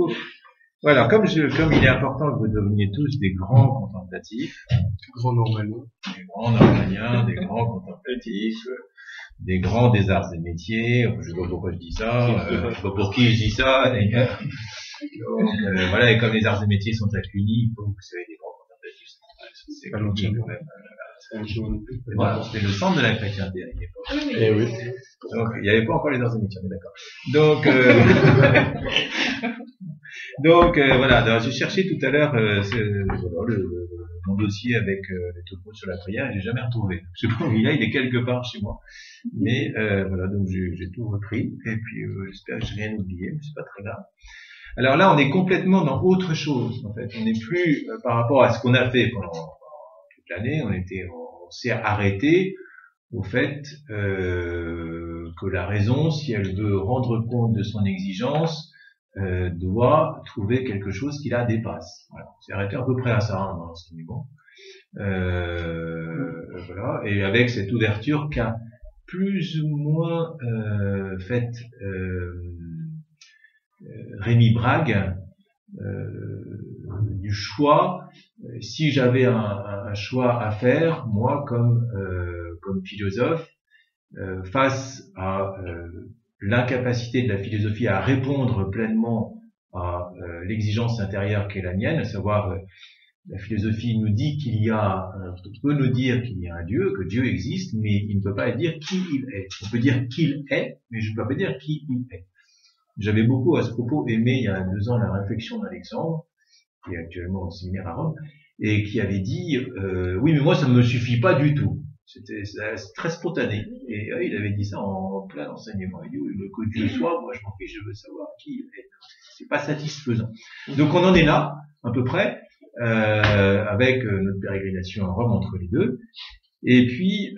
coup, voilà, comme il est important que vous deveniez tous des grands contemplatifs, Grand normalement. des grands normaliens, des grands contemplatifs, des grands des arts et métiers, je sais pas pourquoi je dis ça, je sais pas pour qui je dis ça, d'ailleurs. Donc, voilà, et comme les arts et métiers sont à Cluny, il faut que vous soyez des grands contemplatifs. C'est Pas Cluny, longtemps. quand même. C'est Voilà, c'était le centre de la chrétienté à l'époque. Eh oui. Donc, il n'y avait pas encore les arts et métiers, on est d'accord. Donc, voilà, alors, j'ai cherché tout à l'heure mon dossier avec les topos sur la prière, et j'ai jamais retrouvé. Je sais pas où il est quelque part chez moi. Mais voilà, donc j'ai tout repris, et puis j'espère que j'ai rien oublié, mais c'est pas très grave. Alors là, on est complètement dans autre chose, en fait. On n'est plus, par rapport à ce qu'on a fait pendant toute l'année, on s'est arrêté au fait que la raison, si elle veut rendre compte de son exigence, doit trouver quelque chose qui la dépasse. Voilà. On s'est arrêté à peu près à ça dans l'enseignement. Voilà. Et avec cette ouverture qu'a plus ou moins faite Rémi Brague, du choix. Si j'avais un choix à faire, moi comme philosophe, face à l'incapacité de la philosophie à répondre pleinement à l'exigence intérieure qui est la mienne, à savoir la philosophie nous dit peut nous dire qu'il y a un Dieu, que Dieu existe, mais il ne peut pas dire qui il est. On peut dire qu'il est, mais je ne peux pas dire qui il est. J'avais beaucoup à ce propos aimé il y a 2 ans la réflexion d'Alexandre, qui est actuellement au séminaire à Rome, et qui avait dit oui, mais moi ça ne me suffit pas du tout. C'était très spontané. Et il avait dit ça en plein enseignement. Il dit oui, mais que Dieu soit, moi je m'en fiche, je veux savoir qui il est. C'est pas satisfaisant. Donc on en est là, à peu près, avec notre pérégrination à Rome entre les deux. Et puis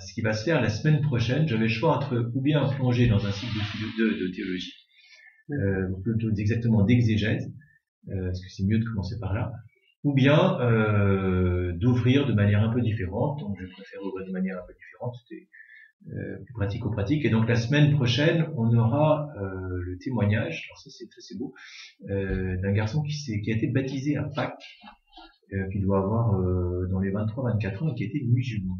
ce qui va se faire la semaine prochaine, j'avais le choix entre ou bien plonger dans un cycle de théologie, plutôt exactement d'exégèse, parce que c'est mieux de commencer par là, ou bien d'ouvrir de manière un peu différente. Donc je préfère ouvrir de manière un peu différente, c'était plus pratico-pratique. Et donc la semaine prochaine, on aura le témoignage, alors ça c'est beau, d'un garçon qui a été baptisé à Pâques, qui doit avoir dans les 23-24 ans, et qui était musulman.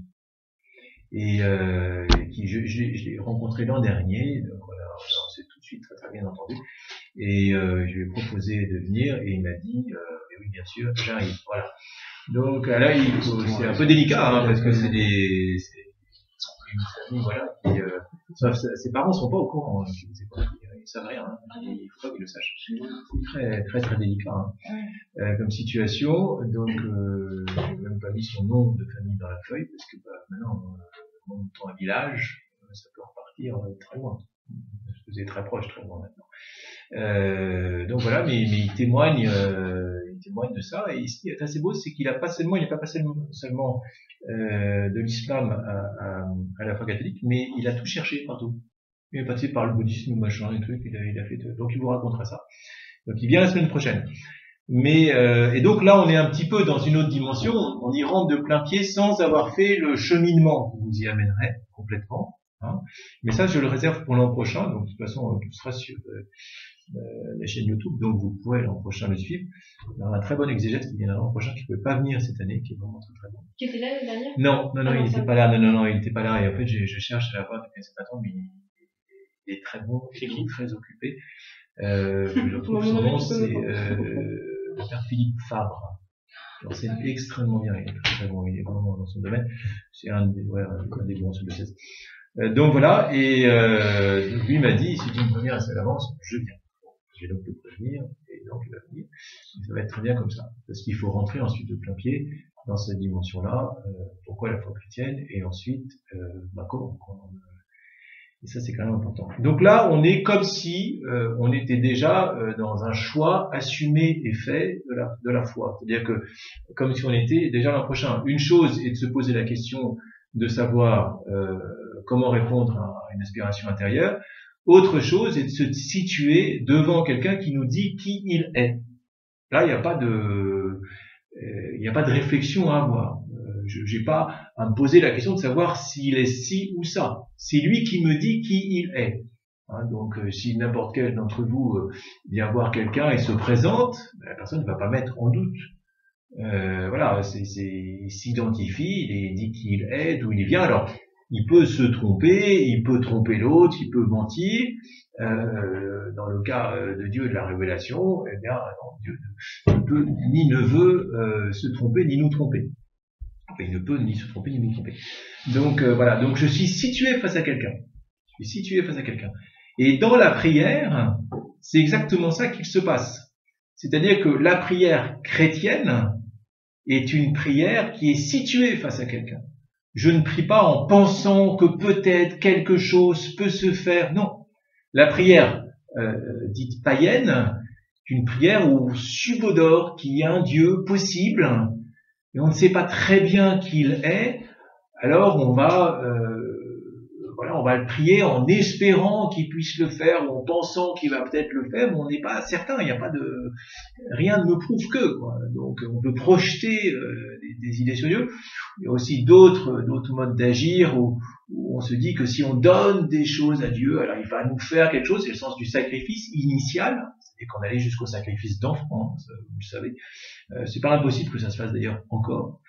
Et je l'ai rencontré l'an dernier, donc voilà, on s'est tout de suite très très bien entendu, et je lui ai proposé de venir, et il m'a dit oui bien sûr, j'arrive, voilà. Donc là c'est un peu délicat, hein, parce que c'est une famille, voilà, qui ses parents sont pas au courant, ils savent rien, hein, il faut pas qu'ils le sachent. C'est très très très délicat, hein, comme situation. Donc j'ai même pas mis son nom de famille dans la feuille, parce que maintenant en montant un village, ça peut repartir très loin. Vous êtes très proche, très loin maintenant. Donc voilà, mais il témoigne de ça, et ce qui est assez beau, c'est qu'il n'a pas passé seulement de l'islam à la foi catholique, mais il a tout cherché partout. Il est passé par le bouddhisme, machin, les trucs, il a fait tout. Donc il vous racontera ça. Donc il vient la semaine prochaine. Mais et donc là, on est un petit peu dans une autre dimension. On y rentre de plein pied sans avoir fait le cheminement qui vous y amènerait complètement. Hein. Mais ça, je le réserve pour l'an prochain. Donc de toute façon, tout sera sur la chaîne YouTube, donc vous pourrez l'an prochain le suivre. Il y aura un très bon exégète qui viendra l'an prochain, qui ne pouvait pas venir cette année, qui est vraiment très très bon. Qui était là l'année dernière? Non, il n'était pas là. Non, il n'était pas là. Et en fait, je cherche à la voir depuis un certain temps, mais il est très bon, il est très occupé. Je retrouve son nom, c'est le père Philippe Fabre. Alors, c'est extrêmement bien, il est très bon, il est vraiment dans son domaine. C'est un des bons sur le 16. Donc voilà, et lui m'a dit, si tu me préviens assez à l'avance, je viens. Je vais donc le prévenir, et donc il va venir. Ça va être très bien comme ça, parce qu'il faut rentrer ensuite de plein pied dans cette dimension-là. Pourquoi la foi chrétienne, et ensuite comment. Et ça, c'est quand même important. Donc là, on est comme si on était déjà dans un choix assumé et fait de la foi. C'est-à-dire que, comme si on était déjà l'an prochain. Une chose est de se poser la question de savoir comment répondre à une aspiration intérieure. Autre chose est de se situer devant quelqu'un qui nous dit qui il est. Là, il n'y a pas de réflexion à avoir. Je n'ai pas à me poser la question de savoir s'il est ci ou ça. C'est lui qui me dit qui il est. Hein, donc, si n'importe quel d'entre vous vient voir quelqu'un et se présente, la personne ne va pas mettre en doute. Voilà, il s'identifie, il dit qui il est, d'où il vient. Alors, il peut se tromper, il peut tromper l'autre, il peut mentir. Dans le cas de Dieu et de la révélation, eh bien, non, Dieu ne peut ni ne veut se tromper ni nous tromper. Enfin, il ne peut ni se tromper ni nous tromper. Donc voilà, donc je suis situé face à quelqu'un. Je suis situé face à quelqu'un. Et dans la prière, c'est exactement ça qu'il se passe. C'est-à-dire que la prière chrétienne est une prière qui est située face à quelqu'un. Je ne prie pas en pensant que peut-être quelque chose peut se faire. Non. La prière dite païenne est une prière où on subodore qu'il y a un Dieu possible et on ne sait pas très bien qui il est. Alors on va le prier en espérant qu'il puisse le faire ou en pensant qu'il va peut-être le faire, mais on n'est pas certain. Il n'y a pas de rien ne me prouve que. Quoi. Donc on peut projeter des idées sur Dieu. Il y a aussi d'autres modes d'agir où on se dit que si on donne des choses à Dieu, alors il va nous faire quelque chose. C'est le sens du sacrifice initial, c'est qu'on allait jusqu'au sacrifice d'enfant, vous le savez. C'est pas impossible que ça se fasse d'ailleurs encore.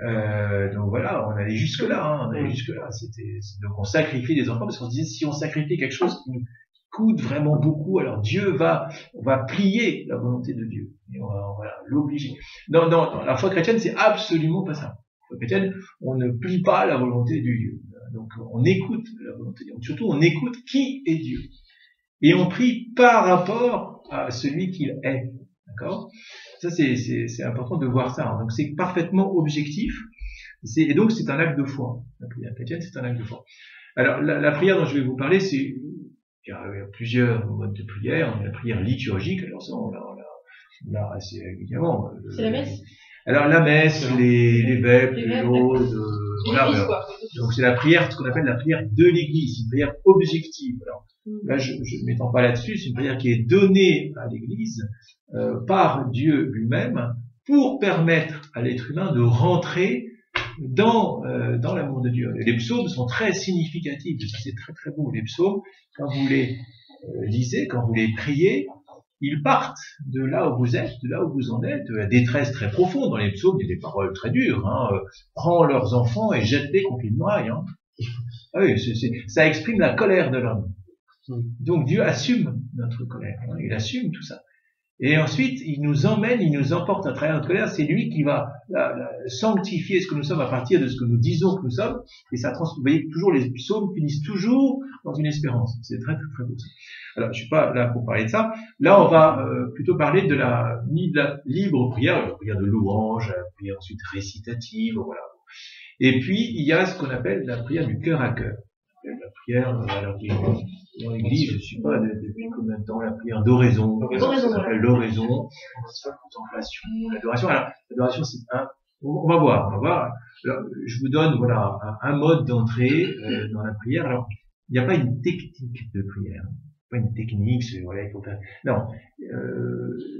Donc voilà, on allait jusque là, donc on sacrifie des enfants parce qu'on se disait si on sacrifie quelque chose qui nous coûte vraiment beaucoup, alors Dieu on va plier la volonté de Dieu et on va l'obliger. Non, la foi chrétienne c'est absolument pas ça. La foi chrétienne, on ne plie pas la volonté de Dieu. Donc on écoute la volonté de Dieu. Surtout on écoute qui est Dieu et on prie par rapport à celui qu'il est. D'accord ? Ça, c'est important de voir ça. Donc, c'est parfaitement objectif. Et donc, c'est un acte de foi. La prière chrétienne, c'est un acte de foi. Alors, la prière dont je vais vous parler, il y a plusieurs modes de prière. On a la prière liturgique. Alors, ça, on l'a assez régulièrement. C'est la messe? Alors, la messe, les vêpres, les laudes, voilà. Donc, c'est la prière, ce qu'on appelle la prière de l'Église. Une prière objective. Alors, là, je ne m'étends pas là-dessus. C'est une prière qui est donnée à l'Église par Dieu lui-même pour permettre à l'être humain de rentrer dans l'amour de Dieu. Et les psaumes sont très significatifs. C'est très très beau. Les psaumes, quand vous les lisez, quand vous les priez, ils partent de là où vous êtes, de là où vous en êtes, de la détresse très profonde. Dans les psaumes, il y a des paroles très dures. Prends leurs enfants et jette-les contre une muraille. Ah oui, ça exprime la colère de l'homme. Donc Dieu assume notre colère. Il assume tout ça. Et ensuite, il nous emmène, il nous emporte à travers notre colère. C'est lui qui va sanctifier ce que nous sommes à partir de ce que nous disons que nous sommes. Et ça vous voyez, toujours les psaumes finissent toujours dans une espérance. C'est très, très, très beau. Alors, je suis pas là pour parler de ça. Là, on va plutôt parler de la libre prière, la prière de louange, la prière ensuite récitative, voilà. Et puis, il y a ce qu'on appelle la prière du cœur à cœur. La prière, alors dans l'église, je ne sais pas depuis combien de temps, la prière d'oraison, ça s'appelle l'oraison, contemplation, l'adoration. Alors, l'adoration, c'est on va voir. Alors, je vous donne, voilà, un mode d'entrée dans la prière. Alors, il n'y a pas une technique de prière. Pas une technique, voilà, il faut faire. Non,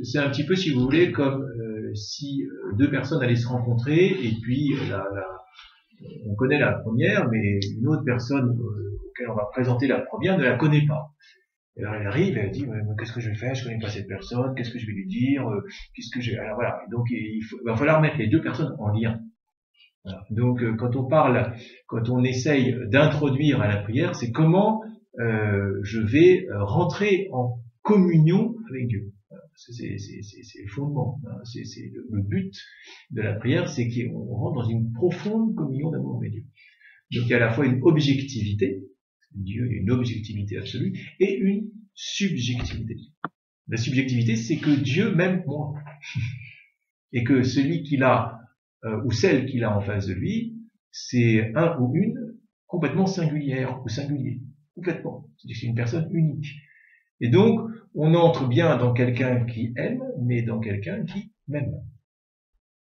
c'est un petit peu, si vous voulez, comme si deux personnes allaient se rencontrer et puis on connaît la première, mais une autre personne auquel on va présenter la première ne la connaît pas. Et alors elle arrive, elle dit, mais qu'est-ce que je vais faire? Je connais pas cette personne, qu'est-ce que je vais lui dire? Alors voilà. Donc il va falloir mettre les deux personnes en lien. Voilà. Donc quand on essaye d'introduire à la prière, c'est comment je vais rentrer en communion avec Dieu. Voilà. C'est le fondement. Hein. C'est le but de la prière, c'est qu'on rentre dans une profonde communion d'amour avec Dieu. Donc il y a à la fois une objectivité, Dieu, il y a une objectivité absolue, et une subjectivité. La subjectivité, c'est que Dieu m'aime moi. Et que celui qu'il a, ou celle qu'il a en face de lui, c'est un ou une complètement singulière ou singulier. Complètement. C'est-à-dire que c'est une personne unique. Et donc, on entre bien dans quelqu'un qui aime, mais dans quelqu'un qui m'aime.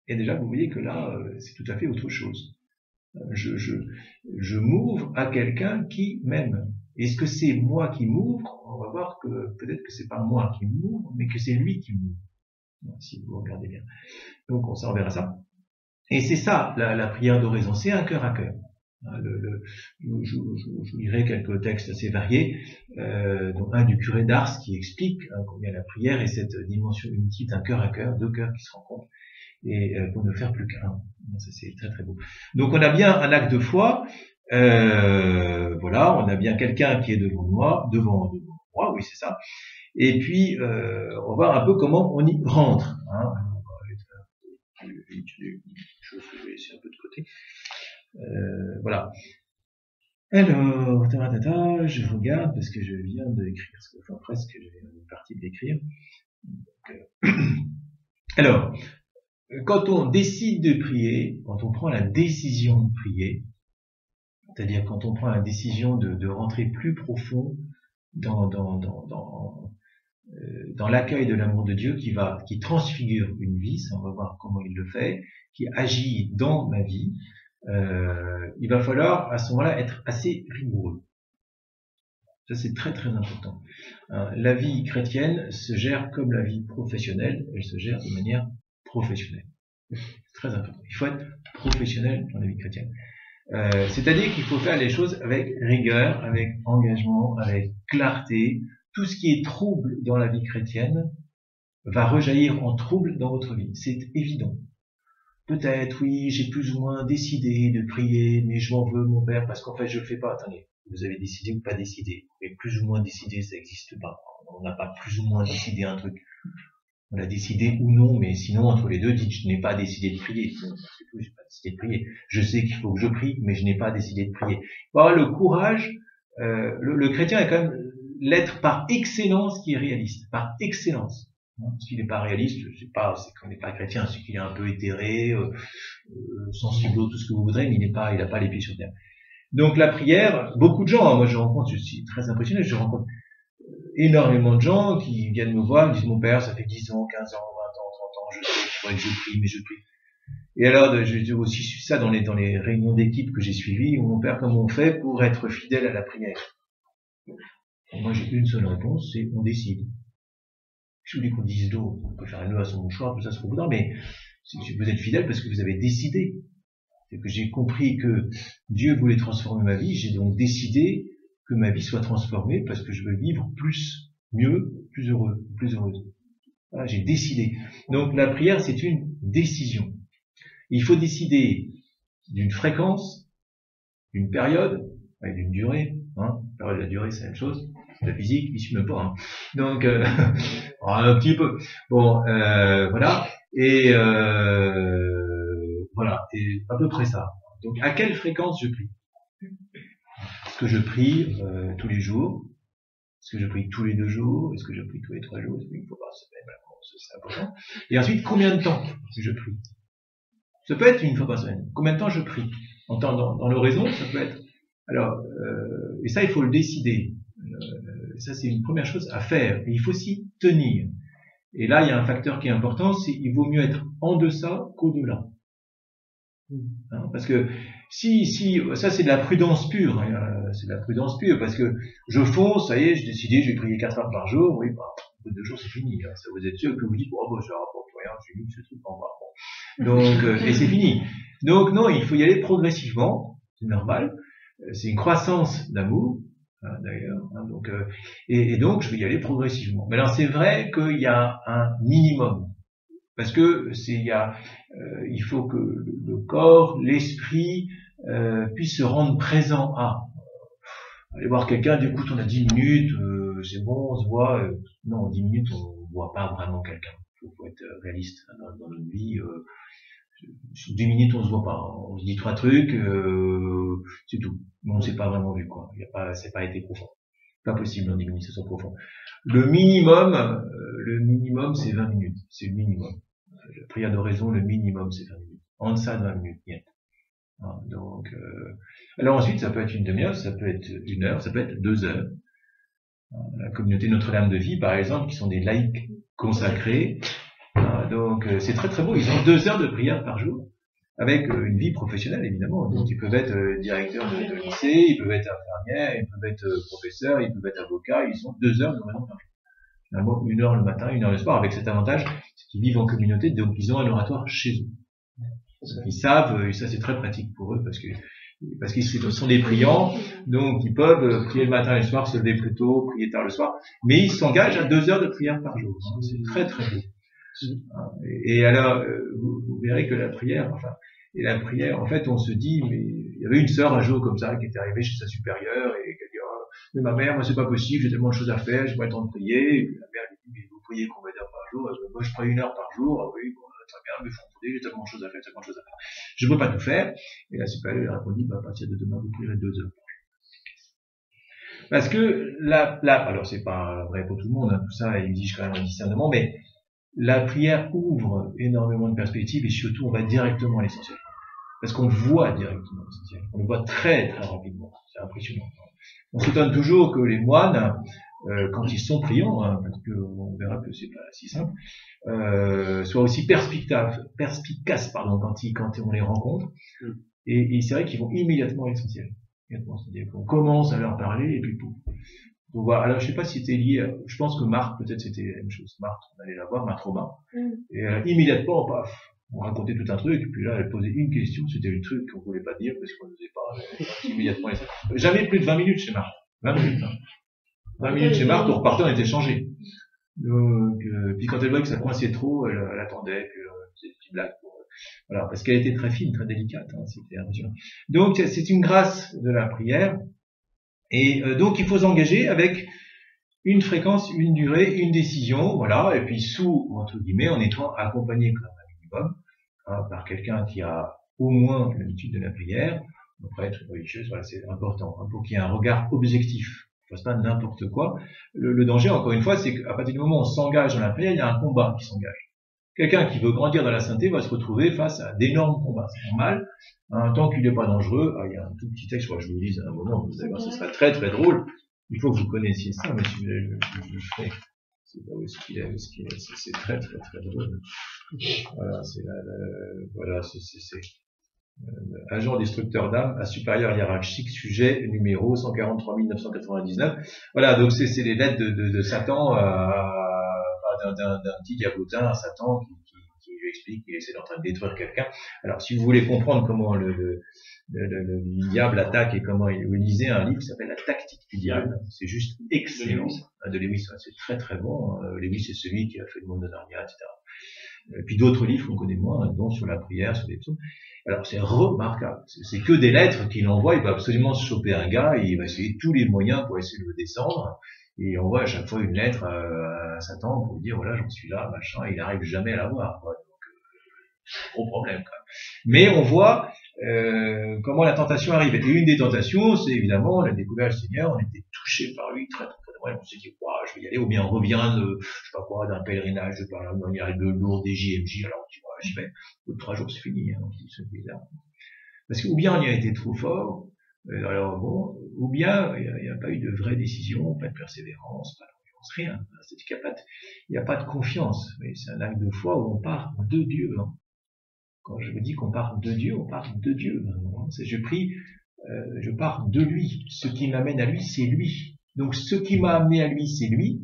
Et déjà, vous voyez que là, c'est tout à fait autre chose. Je m'ouvre à quelqu'un qui m'aime. Est-ce que c'est moi qui m'ouvre? On va voir que peut-être que c'est pas moi qui m'ouvre, mais que c'est lui qui m'ouvre. Si vous regardez bien. Donc, on s'en verra ça. Et c'est ça, la prière d'oraison, c'est un cœur à cœur. Je vous lirai quelques textes assez variés, dont un du curé d'Ars qui explique combien la prière est cette dimension unitive d'un cœur à cœur, deux cœurs qui se rencontrent, et pour ne faire plus qu'un. Ça c'est très très beau. Donc on a bien un acte de foi, voilà, on a bien quelqu'un qui est devant moi, oui c'est ça, et puis on va voir un peu comment on y rentre. Je vais laisser un peu de côté. Voilà. Alors, je regarde parce que je viens d'écrire, enfin presque, j'ai une partie de l'écrire. Alors, quand on décide de prier, quand on prend la décision de prier, c'est-à-dire quand on prend la décision de rentrer plus profond dans l'accueil de l'amour de Dieu qui transfigure une vie, ça on va voir comment il le fait, qui agit dans ma vie, il va falloir à ce moment-là être assez rigoureux. Ça c'est très très important. La vie chrétienne se gère comme la vie professionnelle, elle se gère de manière professionnelle. C'est très important. Il faut être professionnel dans la vie chrétienne. C'est-à-dire qu'il faut faire les choses avec rigueur, avec engagement, avec clarté. Tout ce qui est trouble dans la vie chrétienne va rejaillir en trouble dans votre vie. C'est évident. Peut-être, oui, j'ai plus ou moins décidé de prier, mais je m'en veux, mon père, parce qu'en fait, je le fais pas. Attendez, vous avez décidé ou pas décidé. Mais plus ou moins décidé, ça n'existe pas. On n'a pas plus ou moins décidé un truc. On l'a décidé ou non, mais sinon, entre les deux, dites, je n'ai pas décidé de prier. C'est tout, j'ai pas décidé de prier. Je sais qu'il faut que je prie, mais je n'ai pas décidé de prier. Voilà, le courage, le chrétien est quand même l'être par excellence qui est réaliste. Par excellence. S'il n'est pas réaliste, c'est qu'on n'est pas chrétien, c'est qu'il est un peu éthéré, sensible, tout ce que vous voudrez, mais il n'a pas les pieds sur terre. Donc la prière, beaucoup de gens, moi je suis très impressionné, je rencontre énormément de gens qui viennent me voir, me disent mon père, ça fait 10 ans, 15 ans, 20 ans, 30 ans, je sais qu'il faudrait que je prie, mais je prie. Et alors, j'ai aussi su ça dans les réunions d'équipe que j'ai suivies, où mon père, comment on fait pour être fidèle à la prière? Moi j'ai une seule réponse, c'est on décide. Je voulais qu'on dise d'autres, on peut faire un nœud à son mouchoir, tout ça c'est beaucoup d'heures, mais vous êtes fidèle parce que vous avez décidé. C'est que j'ai compris que Dieu voulait transformer ma vie, j'ai donc décidé que ma vie soit transformée parce que je veux vivre plus, mieux, plus heureux, plus heureuse. Voilà, j'ai décidé. Donc la prière, c'est une décision. Il faut décider d'une fréquence, d'une période, et d'une durée. La période et la durée, c'est la même chose. La physique, il suit même pas. Donc, un petit peu. Bon, voilà. Et voilà, et à peu près ça. Donc, à quelle fréquence je prie? Est-ce que je prie tous les jours? Est-ce que je prie tous les 2 jours? Est-ce que je prie tous les 3 jours? Est-ce qu'il faut par semaine? C'est important. Et ensuite, combien de temps je prie? Ça peut être une fois par semaine. Combien de temps je prie? Dans l'oraison, ça peut être. Alors, et ça, il faut le décider. Ça, c'est une première chose à faire. Et il faut s'y tenir. Et là, il y a un facteur qui est important, c'est qu'il vaut mieux être en deçà qu'au-delà. Parce que si ça c'est de la prudence pure, c'est de la prudence pure, parce que je fonce, ça y est, j'ai décidé, je vais prier 4 heures par jour, oui, au bout de 2 jours c'est fini, ça vous êtes sûr que vous dites, ça rapporte rien, j'ai mis ce truc en bas. Donc, et c'est fini. Donc non, il faut y aller progressivement, c'est normal, c'est une croissance d'amour, d'ailleurs, donc, et donc je vais y aller progressivement. Mais alors c'est vrai qu'il y a un minimum. Parce que il faut que le corps, l'esprit puisse se rendre présent à. Aller voir quelqu'un, du coup, on a 10 minutes, c'est bon, on se voit. Non, 10 minutes, on voit pas vraiment quelqu'un. Il faut être réaliste dans notre vie. 10 minutes, on se voit pas. On se dit 3 trucs, c'est tout. Mais on s'est pas vraiment vu, quoi. C'est pas été profond. Pas possible en 10 minutes, ça soit profond. Le minimum, c'est 20 minutes. C'est le minimum. La prière d'oraison, le minimum, c'est 20 minutes. En deçà de 20 minutes, niet. Donc, alors ensuite, ça peut être une demi-heure, ça peut être 1 heure, ça peut être 2 heures. La communauté Notre-Dame de Vie, par exemple, qui sont des laïcs consacrés. Donc, c'est très très beau. Ils ont 2 heures de prière par jour, avec une vie professionnelle, évidemment. Donc, ils peuvent être directeurs de lycée, ils peuvent être infirmières, ils peuvent être professeurs, ils peuvent être avocats. Ils ont 2 heures de raison par jour. Finalement, 1 heure le matin, 1 heure le soir, avec cet avantage, c'est qu'ils vivent en communauté, donc ils ont un oratoire chez eux. Ils savent, et ça c'est très pratique pour eux parce qu'ils sont des priants, donc ils peuvent prier le matin et le soir, se lever plus tôt, prier tard le soir, mais ils s'engagent à 2 heures de prière par jour. C'est très très beau. Et alors, vous verrez que la prière, en fait, on se dit, mais il y avait une sœur un jour comme ça qui était arrivée chez sa supérieure et qui a dit, oh, mais ma mère, moi c'est pas possible, j'ai tellement de choses à faire, j'ai pas le temps de prier. Et puis la mère lui dit, mais vous priez combien d'heures par jour? Moi je prie 1 heure par jour. Ah oui, bon, très bien, mais faut j'ai tellement de choses à faire, je peux pas tout faire. Et la supérieure a répondu, bah, à partir de demain, vous prierez 2 heures. Parce que alors c'est pas vrai pour tout le monde, hein, tout ça exige quand même un discernement, mais la prière ouvre énormément de perspectives et surtout on va directement à l'essentiel. Parce qu'on voit directement l'essentiel. On le voit très très rapidement. C'est impressionnant. On s'étonne toujours que les moines, quand ils sont priants, hein, parce qu'on verra que c'est pas si simple, soient aussi perspicaces quand on les rencontre. Et c'est vrai qu'ils vont immédiatement à l'essentiel. C'est-à-dire qu'on commence à leur parler et puis pour voir. Alors je sais pas si c'était lié, je pense que Marthe, peut-être c'était la même chose. Marthe, on allait la voir, Marthe Robin. Et immédiatement, paf, on racontait tout un truc, et puis là, elle posait une question, c'était le truc qu'on voulait pas dire parce qu'on n'osait pas, immédiatement. Jamais plus de 20 minutes chez Marthe. 20 minutes, hein. 20 minutes chez Marthe, on repartait, on était changés. Donc, puis quand elle voyait que ça coinçait trop, elle attendait, puis faisait des petites blagues. Voilà, parce qu'elle était très fine, très délicate, hein, c'était impressionnant. Donc, c'est une grâce de la prière. Et donc, il faut s'engager avec une fréquence, une durée, une décision, voilà, et puis sous, entre guillemets, en étant accompagné quand même un minimum, hein, par quelqu'un qui a au moins l'habitude de la prière, un prêtre, une religieuse, voilà, c'est important, hein, pour qu'il y ait un regard objectif. On ne fasse pas n'importe quoi. Le danger, encore une fois, c'est qu'à partir du moment où on s'engage dans la prière, il y a un combat qui s'engage. Quelqu'un qui veut grandir dans la sainteté va se retrouver face à d'énormes combats. C'est normal. Hein, tant qu'il n'est pas dangereux, il y a un tout petit texte, je crois que je vous le lise à un moment, vous allez voir, ce sera très très drôle. Il faut que vous connaissiez ça, mais si vous voulez, je le ferai. C'est pas où est-ce qu'il est, c'est très très très drôle. Voilà, c'est agent destructeur d'âme, à supérieur hiérarchique, sujet numéro 143 999. Voilà, donc c'est les lettres de Satan, d'un petit diablotin à Satan qui lui explique qu'il est en train de détruire quelqu'un. Alors, si vous voulez comprendre comment le diable attaque et comment il lisait un livre qui s'appelle La tactique du diable, c'est juste excellent. De Lewis, c'est très très bon. Lewis, c'est celui qui a fait le monde de Narnia, etc. Et puis d'autres livres qu'on connaît moins, dont sur la prière, sur les psaumes. Alors c'est remarquable. C'est que des lettres qu'il envoie. Il va absolument se choper un gars et il va essayer tous les moyens pour essayer de le descendre. Et il envoie à chaque fois une lettre à Satan pour lui dire voilà, j'en suis là, machin. Il n'arrive jamais à l'avoir. Donc gros problème quand même. Mais on voit comment la tentation arrive. Et une des tentations, c'est évidemment la découverte du Seigneur. On était touché par lui très très très. On s'est dit je vais y aller. Ou bien on revient de je sais pas quoi d'un pèlerinage de par là, on y arrive de lourd des JMJ. Alors tu vois, j'y vais. Au bout de 3 jours c'est fini. Hein, c'est bizarre. Parce que ou bien on y a été trop fort. Alors bon, ou bien il n'y a pas eu de vraie décision, pas de persévérance, pas de confiance, rien. C'est-à-dire qu'il n'y a pas de confiance. Mais c'est un acte de foi où on part de Dieu. Hein. Quand je vous dis qu'on part de Dieu, on part de Dieu. Je prie, je pars de lui. Ce qui m'amène à lui, c'est lui. Donc ce qui m'a amené à lui, c'est lui.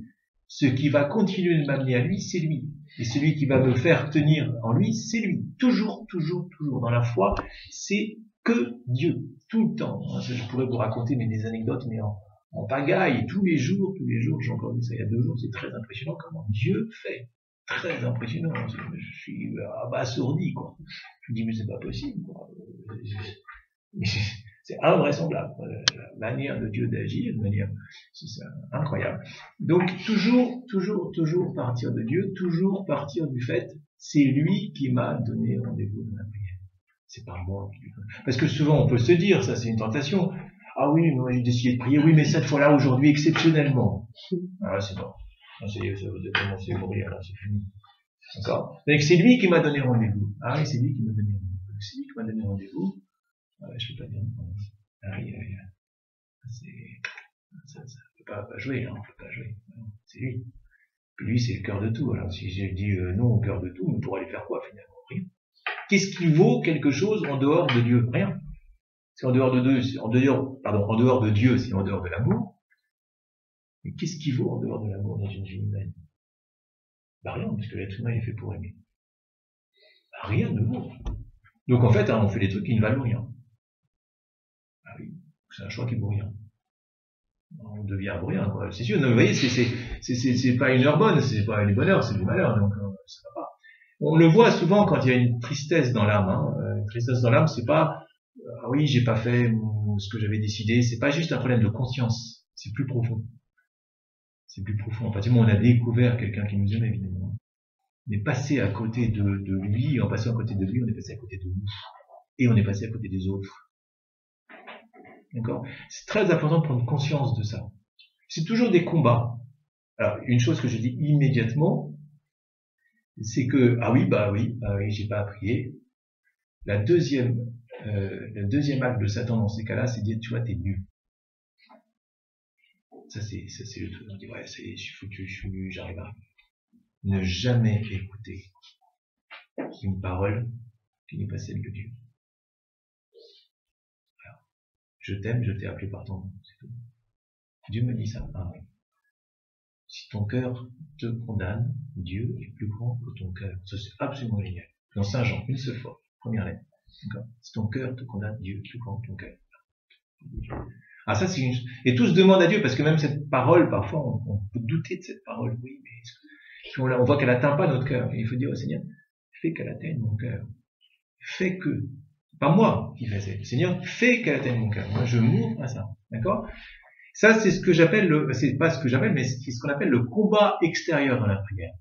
Ce qui va continuer de m'amener à lui, c'est lui. Et celui qui va me faire tenir en lui, c'est lui. Toujours, toujours, toujours. Dans la foi, c'est que Dieu. Tout le temps. Je pourrais vous raconter des anecdotes, mais en pagaille. Tous les jours, j'ai encore vu ça il y a 2 jours, c'est très impressionnant comment Dieu fait. Très impressionnant. Je suis abasourdi, quoi. Je me dis, mais c'est pas possible, quoi. C'est invraisemblable. La manière de Dieu d'agir, c'est incroyable. Donc, toujours partir de Dieu, toujours partir du fait, c'est lui qui m'a donné rendez-vous dans la prière. C'est pas moi. Parce que souvent, on peut se dire, ça c'est une tentation. Ah oui, moi j'ai décidé de prier, oui, mais cette fois-là, aujourd'hui, exceptionnellement. Ah, c'est bon. Vous avez commencé à mourir, là, c'est fini. D'accord? Donc c'est lui qui m'a donné rendez-vous. Ah oui, c'est lui qui m'a donné rendez-vous. C'est lui qui m'a donné rendez-vous. Je peux pas dire. Ça peut pas jouer, hein, on peut pas jouer. C'est lui. Puis lui, c'est le cœur de tout. Alors si j'ai dit non au cœur de tout, mais pour aller faire quoi finalement? Rien. Qu'est-ce qui vaut quelque chose en dehors de Dieu? Rien. C'est en dehors de Dieu, c'est en dehors de Dieu, c'est en dehors de l'amour. Mais qu'est-ce qui vaut en dehors de l'amour dans une vie humaine? Rien, parce que l'être humain est fait pour aimer. Rien ne vaut. Donc en fait, hein, on fait des trucs qui ne valent rien. Ah oui, c'est un choix qui vaut rien. On devient abruien, quoi. C'est sûr. Non, vous voyez, c'est pas une heure bonne, c'est pas du bonheur, c'est du malheur. Donc ça va pas. On le voit souvent quand il y a une tristesse dans l'âme. Hein. Une tristesse dans l'âme, c'est pas ah oui, j'ai pas fait ce que j'avais décidé. C'est pas juste un problème de conscience. C'est plus profond. C'est plus profond. En fait, on a découvert quelqu'un qui nous aimait, évidemment. On est passé à côté de lui. En passant à côté de lui, on est passé à côté de nous. Et on est passé à côté des autres. D'accord? C'est très important de prendre conscience de ça. C'est toujours des combats. Alors, une chose que je dis immédiatement, c'est que, ah oui, j'ai pas à prier. Le deuxième acte de Satan dans ces cas-là, c'est de dire, tu vois, t'es nul. Ça, c'est le truc. On dit, ouais, je suis foutu, je suis nul, j'arrive à rien. Ne jamais écouter une parole qui n'est pas celle de Dieu. Je t'aime, je t'ai appelé par ton nom, c'est tout. Dieu me dit ça. Ah oui. Si ton cœur te condamne, Dieu est plus grand que ton cœur. Ça, c'est absolument génial. Dans Saint Jean, une seule fois, première lettre. Si ton cœur te condamne, Dieu est plus grand que ton cœur. Ah, ça, c'est une... Et tous demandent à Dieu, parce que même cette parole, parfois, on peut douter de cette parole. Oui, mais on voit qu'elle n'atteint pas notre cœur. Et il faut dire au Seigneur, fais qu'elle atteigne mon cœur. Fais que... Pas moi qui fais ça. Seigneur, fais qu'elle atteigne mon cœur. Moi, je m'ouvre à ça. D'accord? Ça, c'est ce que j'appelle c'est pas ce que j'appelle, mais c'est ce qu'on appelle le combat extérieur dans la prière.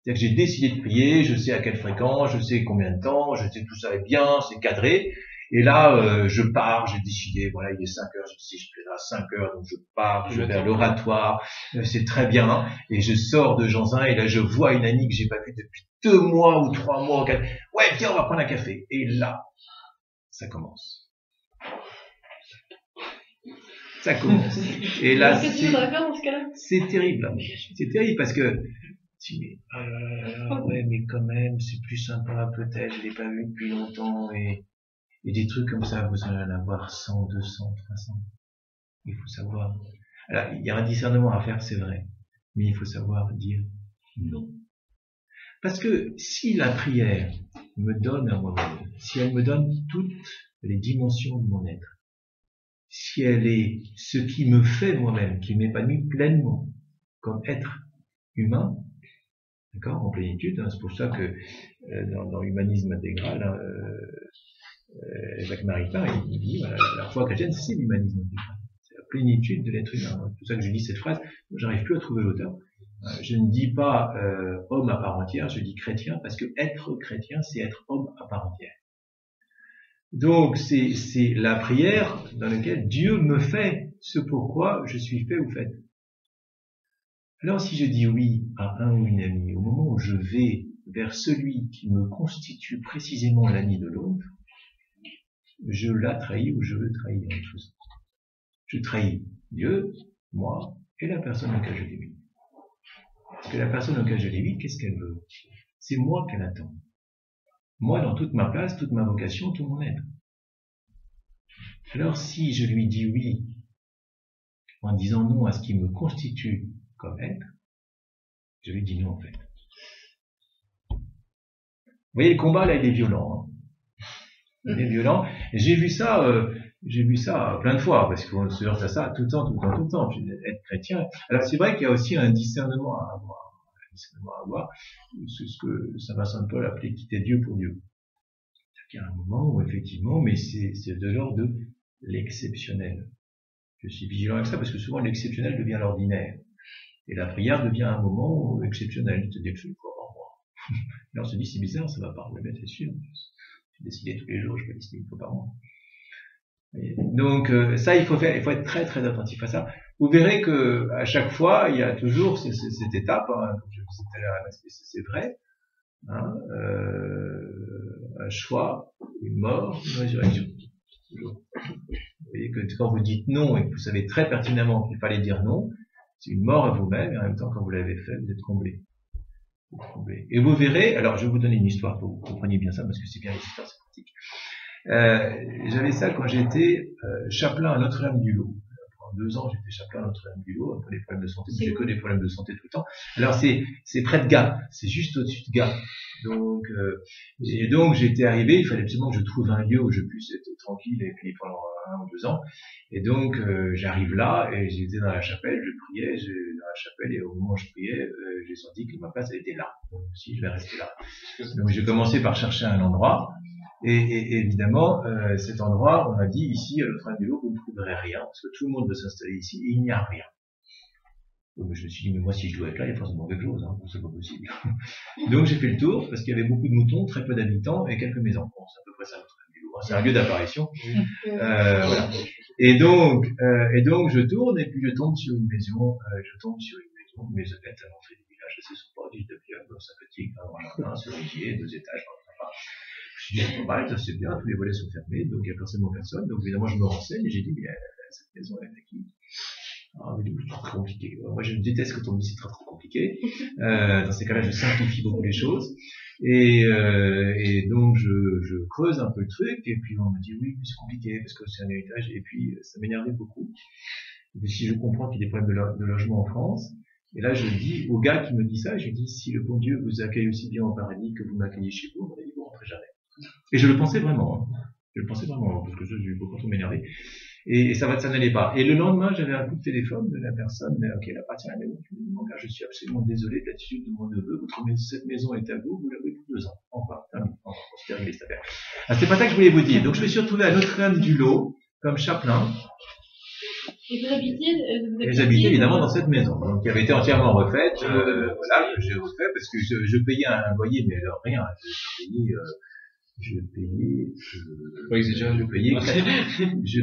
C'est-à-dire que j'ai décidé de prier, je sais à quelle fréquence, je sais combien de temps, je sais tout ça est bien, c'est cadré. Et là, je pars, j'ai décidé, voilà, il est 5 heures, j'ai décidé, je prie à 5 heures, donc je pars, je vais à l'oratoire, c'est très bien. Et je sors de Janzin, et là, je vois une amie que j'ai pas vue depuis 2 mois ou 3 mois. Ouais, viens, on va prendre un café. Et là, ça commence. Ça commence. Et là, c'est terrible. C'est terrible parce que ouais, mais quand même, c'est plus sympa peut-être, je l'ai pas vu depuis longtemps et des trucs comme ça, vous allez en avoir 100, 200, 300. Il faut savoir. Alors, il y a un discernement à faire, c'est vrai, mais il faut savoir dire non. Parce que si la prière me donne à moi-même, si elle me donne toutes les dimensions de mon être, si elle est ce qui me fait moi-même, qui m'épanouit pleinement comme être humain, d'accord, en plénitude, hein, c'est pour ça que dans l'humanisme intégral, hein, Jacques Maritain, il dit, voilà, la foi chrétienne, c'est l'humanisme intégral, c'est la plénitude de l'être humain. C'est pour ça que je dis cette phrase, j'arrive plus à trouver l'auteur. Je ne dis pas homme à part entière, je dis chrétien, parce que être chrétien, c'est être homme à part entière. Donc, c'est la prière dans laquelle Dieu me fait ce pourquoi je suis fait ou faite. Alors, si je dis oui à un ou une amie, au moment où je vais vers celui qui me constitue précisément l'ami de l'autre, je la trahis ou je le trahis en chose. Je trahis Dieu, moi, et la personne auquel je dis oui. Parce que la personne auquel je dis oui, qu'est-ce qu'elle veut? C'est moi qu'elle attend. Moi, dans toute ma place, toute ma vocation, tout mon être. Alors, si je lui dis oui, en disant non à ce qui me constitue comme être, je lui dis non, en fait. Vous voyez, le combat, là, il est violent. Hein. Il est violent. Et j'ai vu ça plein de fois, parce qu'on se heurte à ça tout le temps. Être chrétien. Alors, c'est vrai qu'il y a aussi un discernement à avoir. C'est ce que Saint Vincent de Paul appelait quitter Dieu pour Dieu. Il y a un moment où, effectivement, mais c'est de l'ordre de l'exceptionnel. Je suis vigilant avec ça parce que souvent l'exceptionnel devient l'ordinaire. Et la prière devient un moment exceptionnel. C'est-à-dire que je ne crois pas en moi. Là, on se dit, c'est bizarre, ça va pas. Oui, mais c'est sûr. J'ai décidé tous les jours, je peux décider une fois par mois. Donc, ça, il faut être très, très attentif à ça. Vous verrez que, à chaque fois, il y a toujours cette étape, hein, comme je vous disais tout à l'heure, c'est vrai, hein, un choix, une mort, une résurrection. Toujours. Vous voyez que quand vous dites non et que vous savez très pertinemment qu'il fallait dire non, c'est une mort à vous-même et en même temps quand vous l'avez fait, vous êtes comblé. Et vous verrez, alors je vais vous donner une histoire pour que vous compreniez bien ça parce que c'est bien les histoires, c'est pratique. J'avais ça quand j'étais chapelain à Notre-Dame-du-Lot. pendant 2 ans, j'étais chaplain à Notre-Dame-du-Lot, un peu des problèmes de santé, j'ai que des problèmes de santé tout le temps. Alors c'est près de Gap, c'est juste au-dessus de Gap. Donc, et donc j'étais arrivé, il fallait absolument que je trouve un lieu où je puisse être tranquille et puis pendant 1 ou 2 ans. Et donc j'arrive là et j'étais dans la chapelle, je priais dans la chapelle et au moment où je priais, j'ai senti que ma place elle était là. Donc si je vais rester là. Donc j'ai commencé par chercher un endroit. Et évidemment, cet endroit, on m'a dit ici à Notre-Dame-du-Lot, vous ne trouverez rien, parce que tout le monde veut s'installer ici et il n'y a rien. Donc je me suis dit, mais moi si je dois être là, il y a forcément quelque chose, hein, c'est pas possible. Donc j'ai fait le tour, parce qu'il y avait beaucoup de moutons, très peu d'habitants et quelques maisons. Bon, c'est à peu près ça Notre-Dame-du-Lot, hein, c'est un lieu d'apparition. Voilà. Et donc je tourne et puis je tombe sur une maison, mais ça peut être à l'entrée du village, assez sympa, dit depuis un peu sympathique, un cerisier, 2 étages, je me suis dit, c'est pas mal, ça c'est bien, tous les volets sont fermés, donc il n'y a forcément personne. Donc évidemment, je me renseigne et j'ai dit, mais cette maison, elle est à qui? Ah, mais c'est très compliqué. Moi, je déteste quand on me dit c'est très très compliqué. Dans ces cas-là, je simplifie beaucoup les choses. Et donc, je creuse un peu le truc, et puis on me dit, oui, mais c'est compliqué, parce que c'est un héritage, et puis ça m'énervait beaucoup. Et puis si je comprends qu'il y a des problèmes de logement en France, et là, je dis au gars qui me dit ça, je lui dis, si le bon Dieu vous accueille aussi bien au paradis que vous m'accueillez chez vous, on m'a dit, vous rentrez jamais. Et je le pensais vraiment, hein. Je le pensais vraiment, parce que j'ai eu beaucoup trop m'énerver. Et ça n'allait pas. Et le lendemain, j'avais un coup de téléphone de la personne, qui appartient à la maison, qui me dit, mon gars, je suis absolument désolé de l'attitude de mon neveu, cette maison est à vous, vous l'avez pour 2 ans. Enfin, terminé, c'est terminé cette affaire. Ah, c'est pas ça que je voulais vous dire. Donc je me suis retrouvé à Notre-Dame-du-Lot, comme chaplain. Et vous habitiez Et j'habitais évidemment dans cette maison, donc qui avait été entièrement refaite, voilà, que j'ai refait, parce que je payais un loyer, mais alors rien, je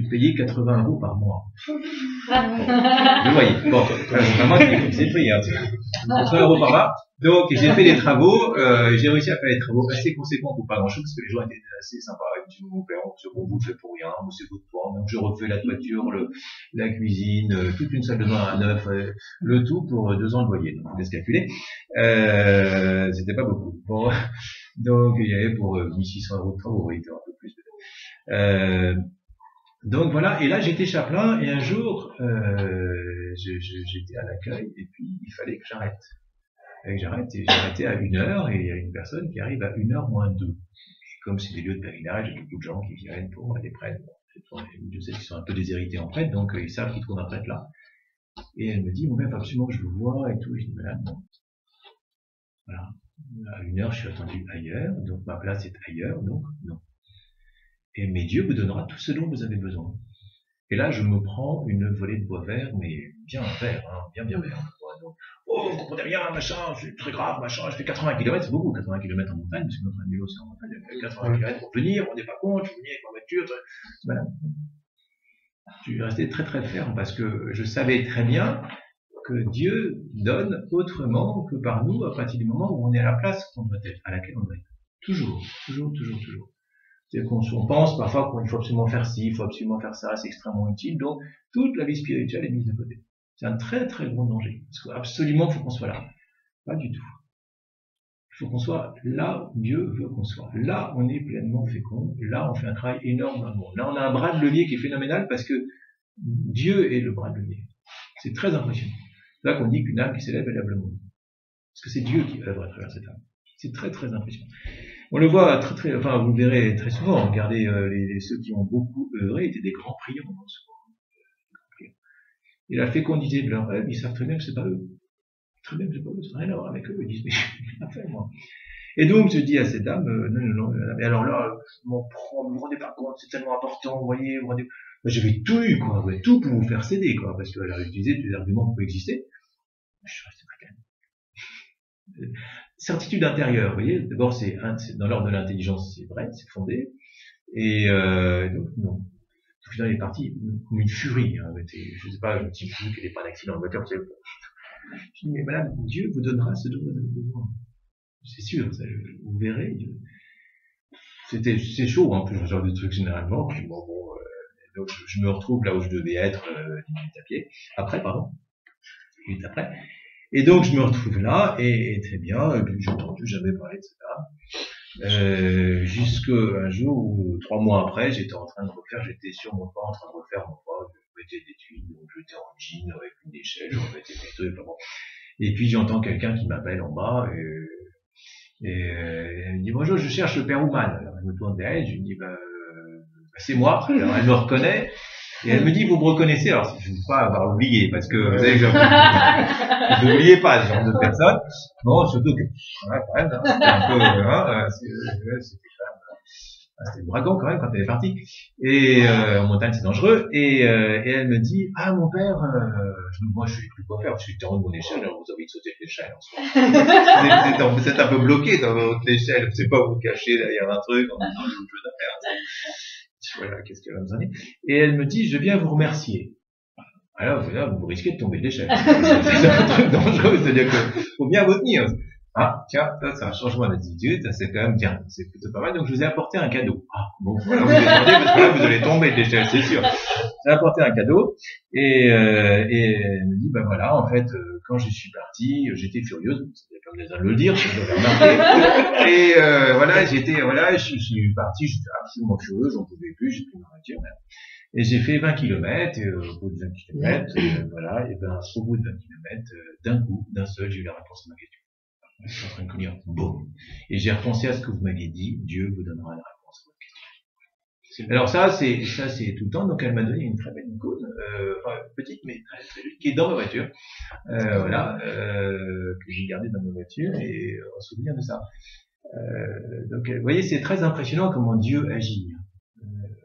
payais 80 € par mois. Le loyer. Bon, vraiment, c'est le prix, hein. 80 € par mois. Donc, j'ai fait des travaux, j'ai réussi à faire des travaux assez conséquents pour pas grand chose, parce que les gens étaient assez sympas. Ils me disaient, on vous fait pour rien, c'est votre toit. Donc, je refais la toiture, la cuisine, toute une salle de bain à neuf, le tout pour 2 ans de loyer. Donc, je vous laisse calculer. C'était pas beaucoup. Bon. Donc, il y avait pour 1600 € de travaux, oui, un peu plus peut-être. Donc voilà, et là j'étais chaplain, et un jour, j'étais à l'accueil, et puis il fallait que j'arrête. Et j'ai arrêté à 1h, et il y a une personne qui arrive à 1h moins 2. Comme c'est des lieux de pèlerinage, il y a beaucoup de gens qui viennent pour aller prêtres. Je sais qu'ils sont un peu déshérités en prêtre, donc ils savent qu'ils trouvent un prêtre là. Et elle me dit, mon père, absolument que je vous vois, et tout. Et je dis, madame, non. Voilà. À 1h, je suis attendu ailleurs, donc ma place est ailleurs, donc non. Et mais Dieu vous donnera tout ce dont vous avez besoin. Et là, je me prends une volée de bois vert, mais bien vert, hein, bien vert. Donc, oh, vous comprenez rien, machin, c'est très grave, machin, je fais 80 km, c'est beaucoup, 80 km en montagne, parce que notre vélo, c'est en montagne, 80 km pour venir, on n'est pas contre, je venais avec ma voiture, voilà. Je suis resté très très ferme, parce que je savais très bien que Dieu donne autrement que par nous à partir du moment où on est à la place qu'on doit être, à laquelle on doit être. Toujours. C'est-à-dire qu'on pense parfois qu'il faut absolument faire ci, il faut absolument faire ça, c'est extrêmement utile, donc toute la vie spirituelle est mise de côté. C'est un très très gros danger. Parce qu'absolument, il faut qu'on soit là. Pas du tout. Il faut qu'on soit là où Dieu veut qu'on soit. Là, on est pleinement fécond. Là, on fait un travail énorme dans le monde. Là, on a un bras de levier qui est phénoménal parce que Dieu est le bras de levier. C'est très impressionnant. C'est là qu'on dit qu'une âme qui s'élève, elle lève le monde. Parce que c'est Dieu qui œuvre à travers cette âme. C'est très très impressionnant. On le voit enfin, vous le verrez très souvent. Regardez, ceux qui ont beaucoup œuvré étaient des grands priants. Et la fécondité de leur œuvre, ils savent très bien que c'est pas eux. Très bien que c'est pas eux, ça n'a rien à voir avec eux. Ils disent, mais j'ai rien fait, moi. Et donc, je dis à cette dame, non, mais alors là, je m'en prends, vous vous rendez pas compte, c'est tellement important, vous voyez, j'avais tout eu, quoi, tout pour vous faire céder, quoi, parce qu'elle a utilisé tous les arguments qui pouvaient exister. Je suis resté très calme. Certitude intérieure, vous voyez, d'abord, c'est dans l'ordre de l'intelligence, c'est vrai, c'est fondé, et donc, non. Au final, il est parti comme une furie. Hein. Je sais pas, je me dis qu'il n'y ait pas d'accident de voiture. Je dis, mais madame, Dieu vous donnera ce dont vous avez besoin. C'est sûr, ça, vous verrez. C'est chaud, hein, ce genre de truc généralement. Puis donc je me retrouve là où je devais être 10 minutes à pied. Après. Et donc je me retrouve là, et très bien, et puis j'ai entendu jamais parler de ça. Jusqu'à un jour où, 3 mois après, j'étais sur mon toit en train de refaire mon toit, je pouvais jeter des tuiles, donc j'étais en jean avec une échelle, en fait, et puis j'entends quelqu'un qui m'appelle en bas, et elle me dit bonjour, je cherche le père Ouman. Alors elle me tourne vers elle, je lui dis c'est moi. Alors elle me reconnaît et elle me dit vous me reconnaissez. Alors je ne veux pas avoir oublié parce que vous savez que n'oubliez pas ce genre de personne. Bon, surtout que ouais, quand même, c'était un peu c'était le dragon quand même quand elle est partie. Et en montagne c'est dangereux. Et elle me dit ah mon père, moi je suis plus quoi faire parce que j'étais en haut de mon échelle, alors vous avez envie de sauter de l'échelle en soi. Vous êtes un peu bloqué dans votre échelle, vous ne savez pas vous cacher derrière un truc en disant j'ai autre chose à faire. Voilà, qu'est-ce qu'elle va me donner. Et elle me dit je viens vous remercier. Alors vous risquez de tomber de l'échelle. C'est un truc dangereux, c'est-à-dire que faut bien vous tenir. Ah, tiens, ça, c'est un changement d'attitude, ça c'est quand même bien, c'est plutôt pas mal, donc je vous ai apporté un cadeau. Ah, bon, voilà, vous attendez, parce que là, vous allez tomber de l'échelle, c'est sûr. J'ai apporté un cadeau, et elle me dit, voilà, en fait, quand je suis parti, j'étais furieuse, c'est comme besoin de le dire, je l'avais remarqué, et voilà, je suis parti, j'étais absolument furieuse, j'en pouvais plus, j'ai pris ma voiture, et j'ai fait 20 km, et au bout de 20 km, voilà, et au bout de 20 km, d'un coup, d'un seul, j'ai eu la réponse à ma question. Je suis en train de conduire, boum. Et j'ai repensé à ce que vous m'aviez dit, Dieu vous donnera la réponse à votre question. Alors ça c'est tout le temps, donc elle m'a donné une très belle icône, petite mais très très jolie, qui est dans ma voiture, que j'ai gardée dans ma voiture, et en souvenir de ça. Donc vous voyez, c'est très impressionnant comment Dieu agit.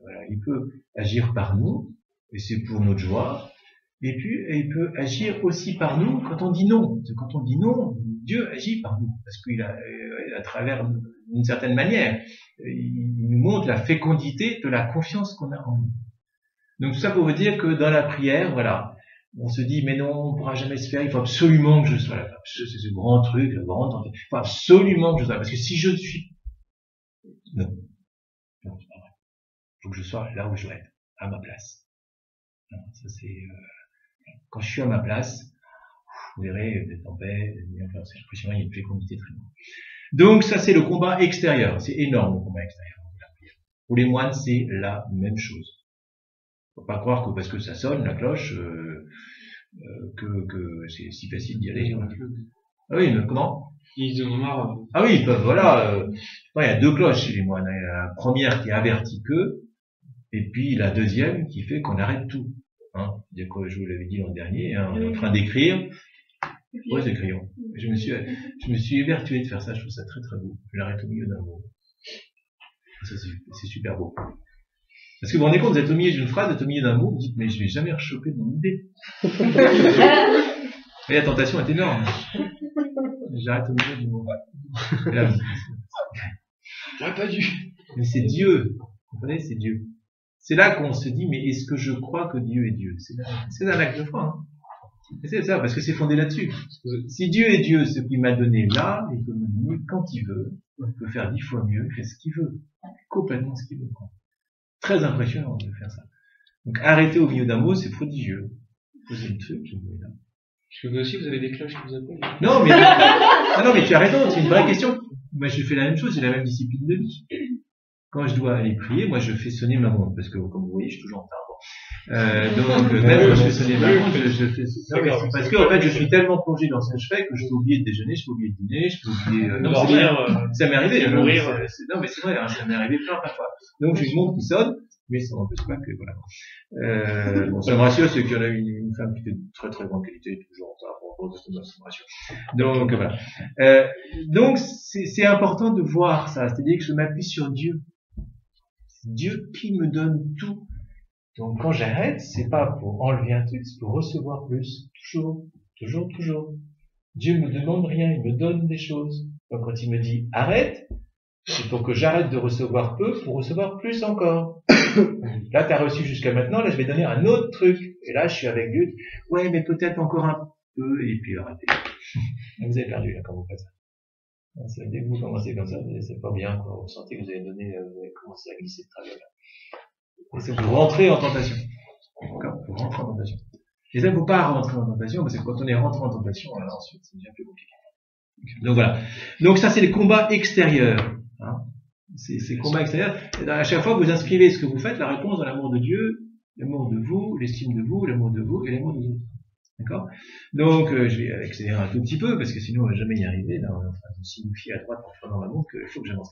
Voilà, il peut agir par nous, et c'est pour notre joie, et puis il peut agir aussi par nous quand on dit non. Quand on dit non, Dieu agit par nous, parce qu'il a, à travers, d'une certaine manière, il nous montre la fécondité de la confiance qu'on a en lui. Donc tout ça pour vous dire que dans la prière, voilà, on se dit, mais non, on ne pourra jamais se faire, il faut absolument que je sois là. C'est ce grand truc, le grand temps. Il faut absolument que je sois là, parce que si je suis... Non, c'est pas vrai. Il faut que je sois là où je dois être, à ma place. Non, ça c'est... Quand je suis à ma place, vous verrez, vous êtes en paix, c'est impressionnant, il y a une fécondité très grande. Donc ça c'est le combat extérieur, c'est énorme le combat extérieur. Pour les moines c'est la même chose. Faut pas croire que parce que ça sonne la cloche, que c'est si facile d'y aller. Ah oui, mais comment? Ils ont marre. Ah oui, ils peuvent, voilà. Il y a deux cloches chez les moines. Il y a la première qui avertit que, et puis la deuxième qui fait qu'on arrête tout. Hein, je vous l'avais dit l'an dernier, hein, on est en train d'écrire. Oui, c'est crayon. Je me suis évertué de faire ça, je trouve ça très très beau. Je l'arrête au milieu d'un mot. Ça, c'est super beau. Parce que vous vous rendez compte, vous êtes au milieu d'une phrase, vous êtes au milieu d'un mot, vous dites, mais je vais jamais rechoper mon idée. Et la tentation est énorme. J'arrête au milieu du mot. J'aurais pas dû. Mais c'est Dieu. Vous comprenez, c'est Dieu. C'est là qu'on se dit, mais est-ce que je crois que Dieu est Dieu? C'est un acte de foi, hein. C'est ça, parce que c'est fondé là-dessus. Si Dieu est Dieu, ce qu'il m'a donné là, il peut me donner quand il veut, il peut faire 10 fois mieux, il fait ce qu'il veut. Complètement ce qu'il veut. Très impressionnant de faire ça. Donc arrêter au milieu d'un mot, c'est prodigieux. Posez le truc, je me mets là. Parce que vous aussi, vous avez des cloches qui vous appellent. Non, mais tu as raison, c'est une vraie question. Moi, je fais la même chose, j'ai la même discipline de vie. Quand je dois aller prier, moi, je fais sonner ma montre, parce que, comme vous voyez, je suis toujours en retard. Donc, même quand je fais sonner ma montre, je fais ça. Parce que, en fait, je suis tellement plongé dans ce que je fais que je peux oublier de déjeuner, je peux oublier de dîner, je peux oublier, ça m'est arrivé. Non, mais c'est vrai, hein, ça m'est arrivé plein de fois. Donc, j'ai une montre qui sonne, mais ça n'empêche pas que, voilà. Bon, ça me rassure, c'est qu'il y en a une femme qui était de très très grande qualité, toujours en retard, ça me rassure. Donc, voilà. Donc, c'est important de voir ça, c'est-à-dire que je m'appuie sur Dieu. C'est Dieu qui me donne tout. Donc quand j'arrête, c'est pas pour enlever un truc, c'est pour recevoir plus. Toujours, toujours, toujours. Dieu me demande rien, il me donne des choses. Donc quand il me dit arrête, c'est pour que j'arrête de recevoir peu pour recevoir plus encore. Là, tu as reçu jusqu'à maintenant, là je vais donner un autre truc. Et là, je suis avec Dieu. Ouais, mais peut-être encore un peu, et puis arrêtez. Vous avez perdu là quand vous faites ça. Dès que vous commencez comme ça, c'est pas bien, quoi. Vous sentez que vous avez commencé à glisser de travers là. Et c'est pour rentrer en tentation. D'accord? Pour rentrer en tentation. Et ça, il ne faut pas rentrer en tentation, parce que quand on est rentré en tentation, alors ensuite, c'est bien plus compliqué. Donc voilà. Donc ça, c'est les combats extérieurs. Hein. C'est combats extérieurs. Et à chaque fois que vous inscrivez ce que vous faites, la réponse dans l'amour de Dieu, l'amour de vous, l'estime de vous, l'amour de vous et l'amour des autres. D'accord? Donc, je vais accélérer un tout petit peu, parce que sinon on va jamais y arriver. Là, on est en train de signifier à droite en prenant la montre qu'il faut que j'avance.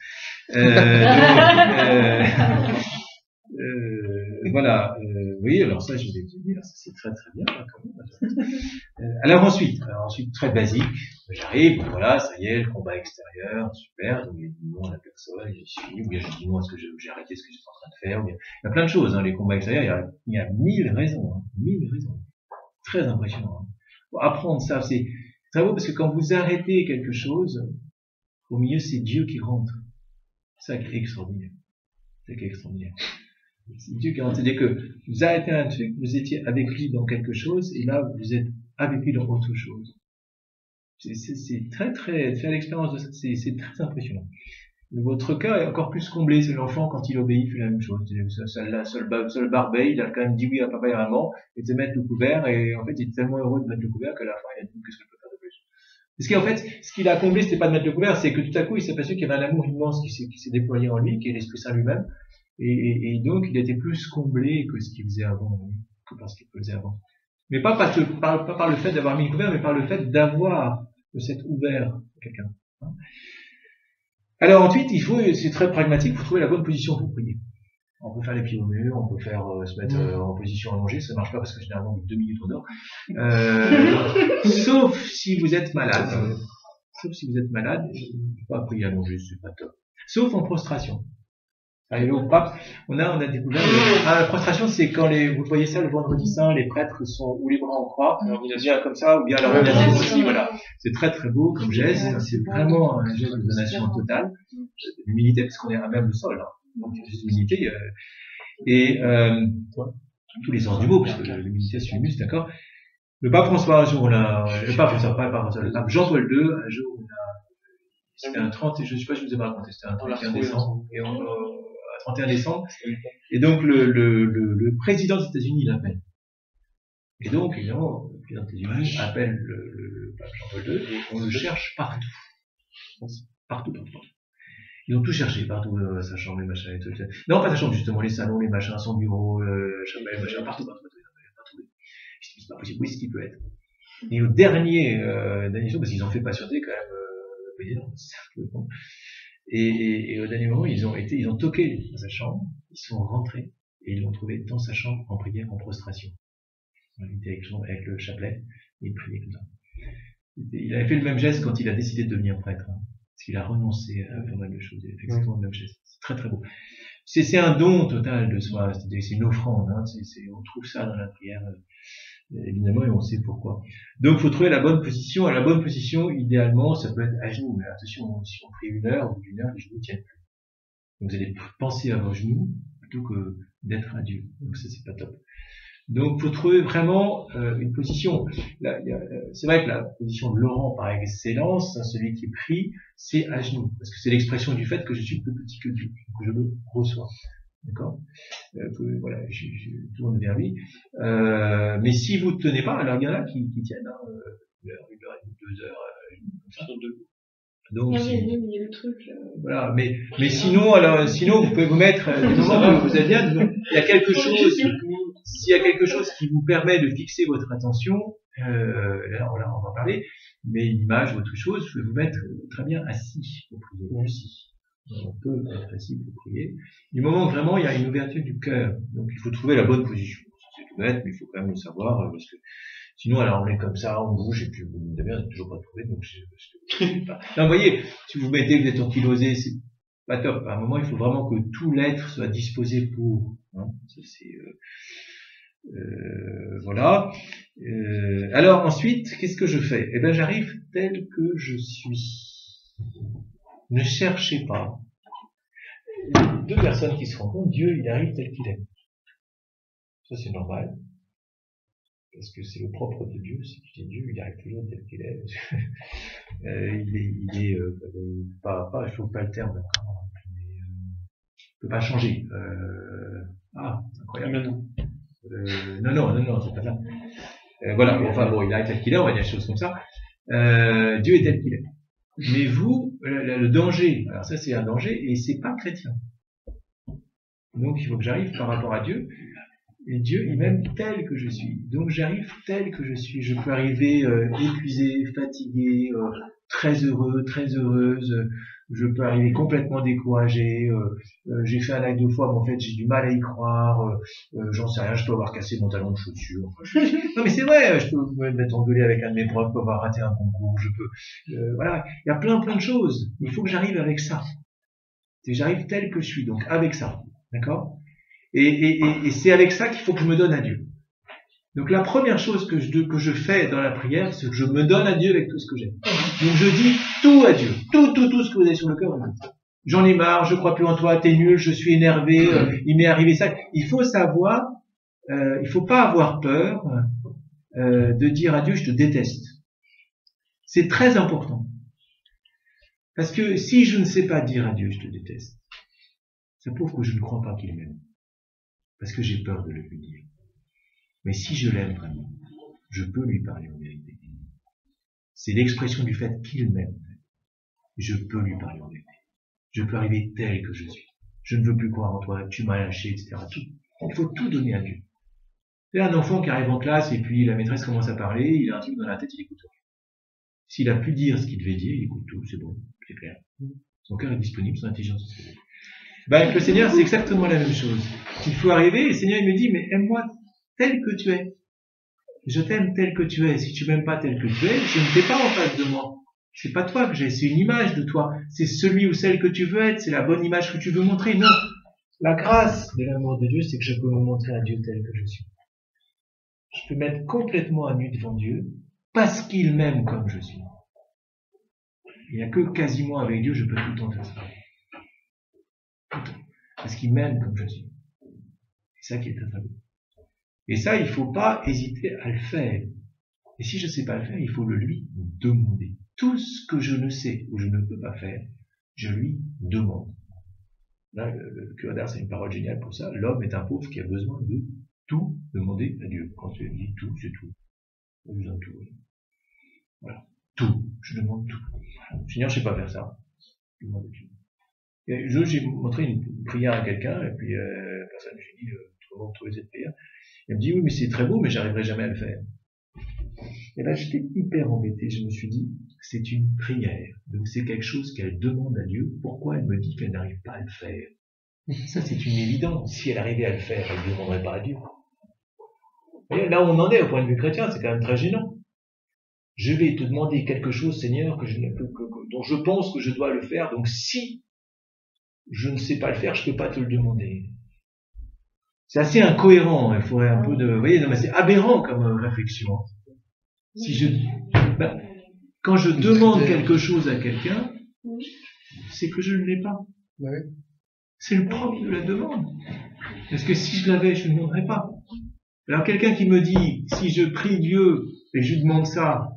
Voilà, vous voyez, alors ça, je vous ai dit, ça c'est très très bien, là, quand même. Alors ensuite, très basique, j'arrive, bon, voilà, ça y est, le combat extérieur, super, donc il dit non à la personne, j'y suis, ou bien je dis non à ce que j'ai arrêté ce que j'étais en train de faire, ou bien, il y a plein de choses, hein, les combats extérieurs, il y a 1000 raisons, hein, 1000 raisons. Très impressionnant. Hein. Pour apprendre ça, c'est très beau parce que quand vous arrêtez quelque chose, au milieu, c'est Dieu qui rentre. C'est ça qui est extraordinaire. C'est ça qui est extraordinaire. C'est Dieu qui rentre. C'est-à-dire que vous arrêtez un truc, vous étiez avec lui dans quelque chose, et là, vous êtes avec lui dans autre chose. C'est très, très, faire l'expérience de ça, c'est très impressionnant. Votre cœur est encore plus comblé, c'est l'enfant quand il obéit, il fait la même chose. Seul Barbet, il a quand même dit oui à papa et à maman, et de mettre le couvert, et en fait, il est tellement heureux de mettre le couvert qu'à la fin, il a dit qu'est-ce que je peux faire de plus. Parce qu'en fait, ce qu'il a comblé, c'était pas de mettre le couvert, c'est que tout à coup, il s'est aperçu qu'il y avait un amour immense qui s'est déployé en lui, qui est l'Esprit Saint lui-même, et donc, il était plus comblé que ce qu'il faisait avant, que par ce qu'il faisait avant. Mais pas par le fait d'avoir mis le couvert, mais par le fait d'avoir, de s'être ouvert à quelqu'un. Hein. Alors ensuite, c'est très pragmatique, il faut trouver la bonne position pour prier. On peut faire les pieds au mur, on peut faire se mettre en position allongée, ça marche pas parce que généralement 2 minutes on dort. Sauf si vous êtes malade. Sauf si vous êtes malade, pas prier allongé, c'est pas top. Sauf en prostration. Arrivé au pape, on a découvert la prostration, c'est quand vous voyez ça le vendredi saint, les prêtres sont ou les bras en croix, bien comme ça, ou bien alors on aussi, voilà. C'est très très beau comme geste, c'est vraiment un geste de donation totale, d'humilité, parce qu'on est à même le sol, hein. Donc c'est d'humilité, et tous les sens du mot, parce que l'humilité c'est humus, d'accord. Le pape François, un jour, le pape Jean-Paul II, un jour, c'était un 30, je sais pas si je vous ai pas raconté, c'était un 31 décembre, et 31 décembre, et donc le président des États-Unis l'appelle. Et donc, évidemment, le président des États-Unis appelle le pape Jean-Paul II, et on le cherche partout. Partout. Ils ont tout cherché, partout, sa chambre, les machins, et tout. Non, pas sa chambre, justement, les salons, les machins, son bureau, chapelle, machin, partout. C'est pas possible, où est-ce qu'il peut être? Et au dernier jour, parce qu'ils ont fait patienter quand même le président, et au dernier moment, ils ont toqué dans sa chambre, ils sont rentrés, et ils l'ont trouvé dans sa chambre en prière, en prostration. Il était avec le chapelet, et il priait tout ça. Il avait fait le même geste quand il a décidé de devenir prêtre, hein, parce qu'il a renoncé à pas mal de choses, il a fait exactement le même geste. C'est très très beau. C'est un don total de soi, c'est une offrande, hein, on trouve ça dans la prière, évidemment, et on sait pourquoi. Donc, il faut trouver la bonne position. À la bonne position, idéalement, ça peut être à genoux. Mais attention, si on prie 1 heure ou 1 heure, les genoux ne tiennent plus. Donc, vous allez penser à vos genoux plutôt que d'être à Dieu. Donc, ça, c'est pas top. Donc, il faut trouver vraiment une position. C'est vrai que la position de Laurent, par excellence, hein, celui qui prie, c'est à genoux. Parce que c'est l'expression du fait que je suis plus petit que Dieu, que je le reçois. D'accord, voilà, je tourne vers lui. Mais si vous ne tenez pas, alors il y en a qui tiennent 1 heure et demie, 2 heures, comme ça. Donc, il y a le truc. Voilà, mais sinon, vous pouvez vous mettre des moments où vous êtes bien. Il y a quelque chose, s'il y a quelque chose qui vous permet de fixer votre attention, là, on va parler, mais une image ou autre chose, vous pouvez vous mettre très bien assis pour prier aussi. On peut être assis pour prier. Du moment où vraiment il y a une ouverture du cœur, donc il faut trouver la bonne position. C'est tout bête, mais il faut quand même le savoir, parce que sinon, alors on est comme ça, on bouge, et puis vous n'avez toujours pas trouvé, donc pas. Non, vous voyez, si vous mettez, vous êtes ankylosé, c'est pas top. À un moment, il faut vraiment que tout l'être soit disposé pour. Hein. Voilà. Alors ensuite, qu'est-ce que je fais? Eh bien, j'arrive tel que je suis. Ne cherchez pas. 2 personnes qui se rencontrent, Dieu, il arrive tel qu'il est. Ça, c'est normal. Parce que c'est le propre de Dieu, c'est qu'il est Dieu, il arrive toujours tel qu'il est. Je trouve pas le terme, d'accord. Il peut pas changer. Incroyable. Non, c'est pas ça. Voilà, enfin bon, il arrive tel qu'il est, on va dire des choses comme ça. Dieu est tel qu'il est. Mais vous, le danger, alors ça c'est un danger, et c'est pas chrétien. Donc il faut que j'arrive par rapport à Dieu Et Dieu, il m'aime tel que je suis. Donc j'arrive tel que je suis. Je peux arriver épuisé, fatigué, très heureux, très heureuse. Je peux arriver complètement découragé. J'ai fait un acte de foi, mais en fait j'ai du mal à y croire. J'en sais rien, je peux avoir cassé mon talon de chaussure. Non mais c'est vrai, je peux m'être engueulé avec un de mes profs, je peux avoir raté un concours, je peux... voilà, il y a plein de choses. Il faut que j'arrive avec ça. J'arrive tel que je suis, donc avec ça. D'accord ? Et c'est avec ça qu'il faut que je me donne à Dieu. Donc la première chose que je fais dans la prière, c'est que je me donne à Dieu avec tout ce que j'ai. Donc je dis tout à Dieu, tout ce que vous avez sur le cœur. J'en ai marre, je crois plus en toi, t'es nul, je suis énervé, il m'est arrivé ça. Il faut savoir, il faut pas avoir peur de dire à Dieu je te déteste. C'est très important. Parce que si je ne sais pas dire à Dieu je te déteste, ça prouve que je ne crois pas qu'il m'aime. Parce que j'ai peur de le lui dire. Mais si je l'aime vraiment, je peux lui parler en vérité. C'est l'expression du fait qu'il m'aime. Je peux lui parler en vérité. Je peux arriver tel que je suis. Je ne veux plus croire en toi, tu m'as lâché, etc. Tout. Il faut tout donner à Dieu. C'est un enfant qui arrive en classe et puis la maîtresse commence à parler, il a un truc dans la tête, il écoute tout. S'il a pu dire ce qu'il devait dire, il écoute tout, c'est bon, c'est clair. Son cœur est disponible, son intelligence est disponible. Avec le Seigneur, c'est exactement la même chose. Il faut arriver, et le Seigneur, il me dit, mais aime-moi tel que tu es. Je t'aime tel que tu es. Si tu m'aimes pas tel que tu es, je ne t'ai pas en face de moi. C'est pas toi que j'ai, c'est une image de toi. C'est celui ou celle que tu veux être, c'est la bonne image que tu veux montrer. Non. La grâce de l'amour de Dieu, c'est que je peux me montrer à Dieu tel que je suis. Je peux mettre complètement à nu devant Dieu, parce qu'il m'aime comme je suis. Il n'y a que quasiment avec Dieu, je peux tout le temps faire ça. Parce qu'il m'aime comme je suis. C'est ça qui est très beau. Et ça, il ne faut pas hésiter à le faire. Et si je ne sais pas le faire, il faut le lui demander. Tout ce que je ne sais ou je ne peux pas faire, je lui demande. Là, le curé d'Ars a une parole géniale pour ça. L'homme est un pauvre qui a besoin de tout demander à Dieu. Quand tu dis tout, c'est tout. J'ai besoin de tout. Voilà. Tout. Je demande tout. Seigneur, je ne sais pas faire ça. Je demande à Dieu. J'ai montré une prière à quelqu'un, et puis la personne lui dit comment trouver cette prière. Elle me dit oui, mais c'est très beau, mais j'arriverai jamais à le faire. Et là, j'étais hyper embêté. Je me suis dit, c'est une prière, donc c'est quelque chose qu'elle demande à Dieu. Pourquoi elle me dit qu'elle n'arrive pas à le faire? Ça, c'est une évidence. Si elle arrivait à le faire, elle ne demanderait pas à Dieu. Et là où on en est au point de vue chrétien, c'est quand même très gênant. Je vais te demander quelque chose, Seigneur, dont je pense que je dois le faire. Donc si je ne sais pas le faire, je ne peux pas te le demander. C'est assez incohérent. Il faudrait un peu de... Vous voyez, non, mais c'est aberrant comme réflexion. Si quand je demande quelque chose à quelqu'un, c'est que je ne l'ai pas. C'est le propre de la demande. Parce que si je l'avais, je ne demanderais pas. Alors quelqu'un qui me dit, si je prie Dieu et je lui demande ça,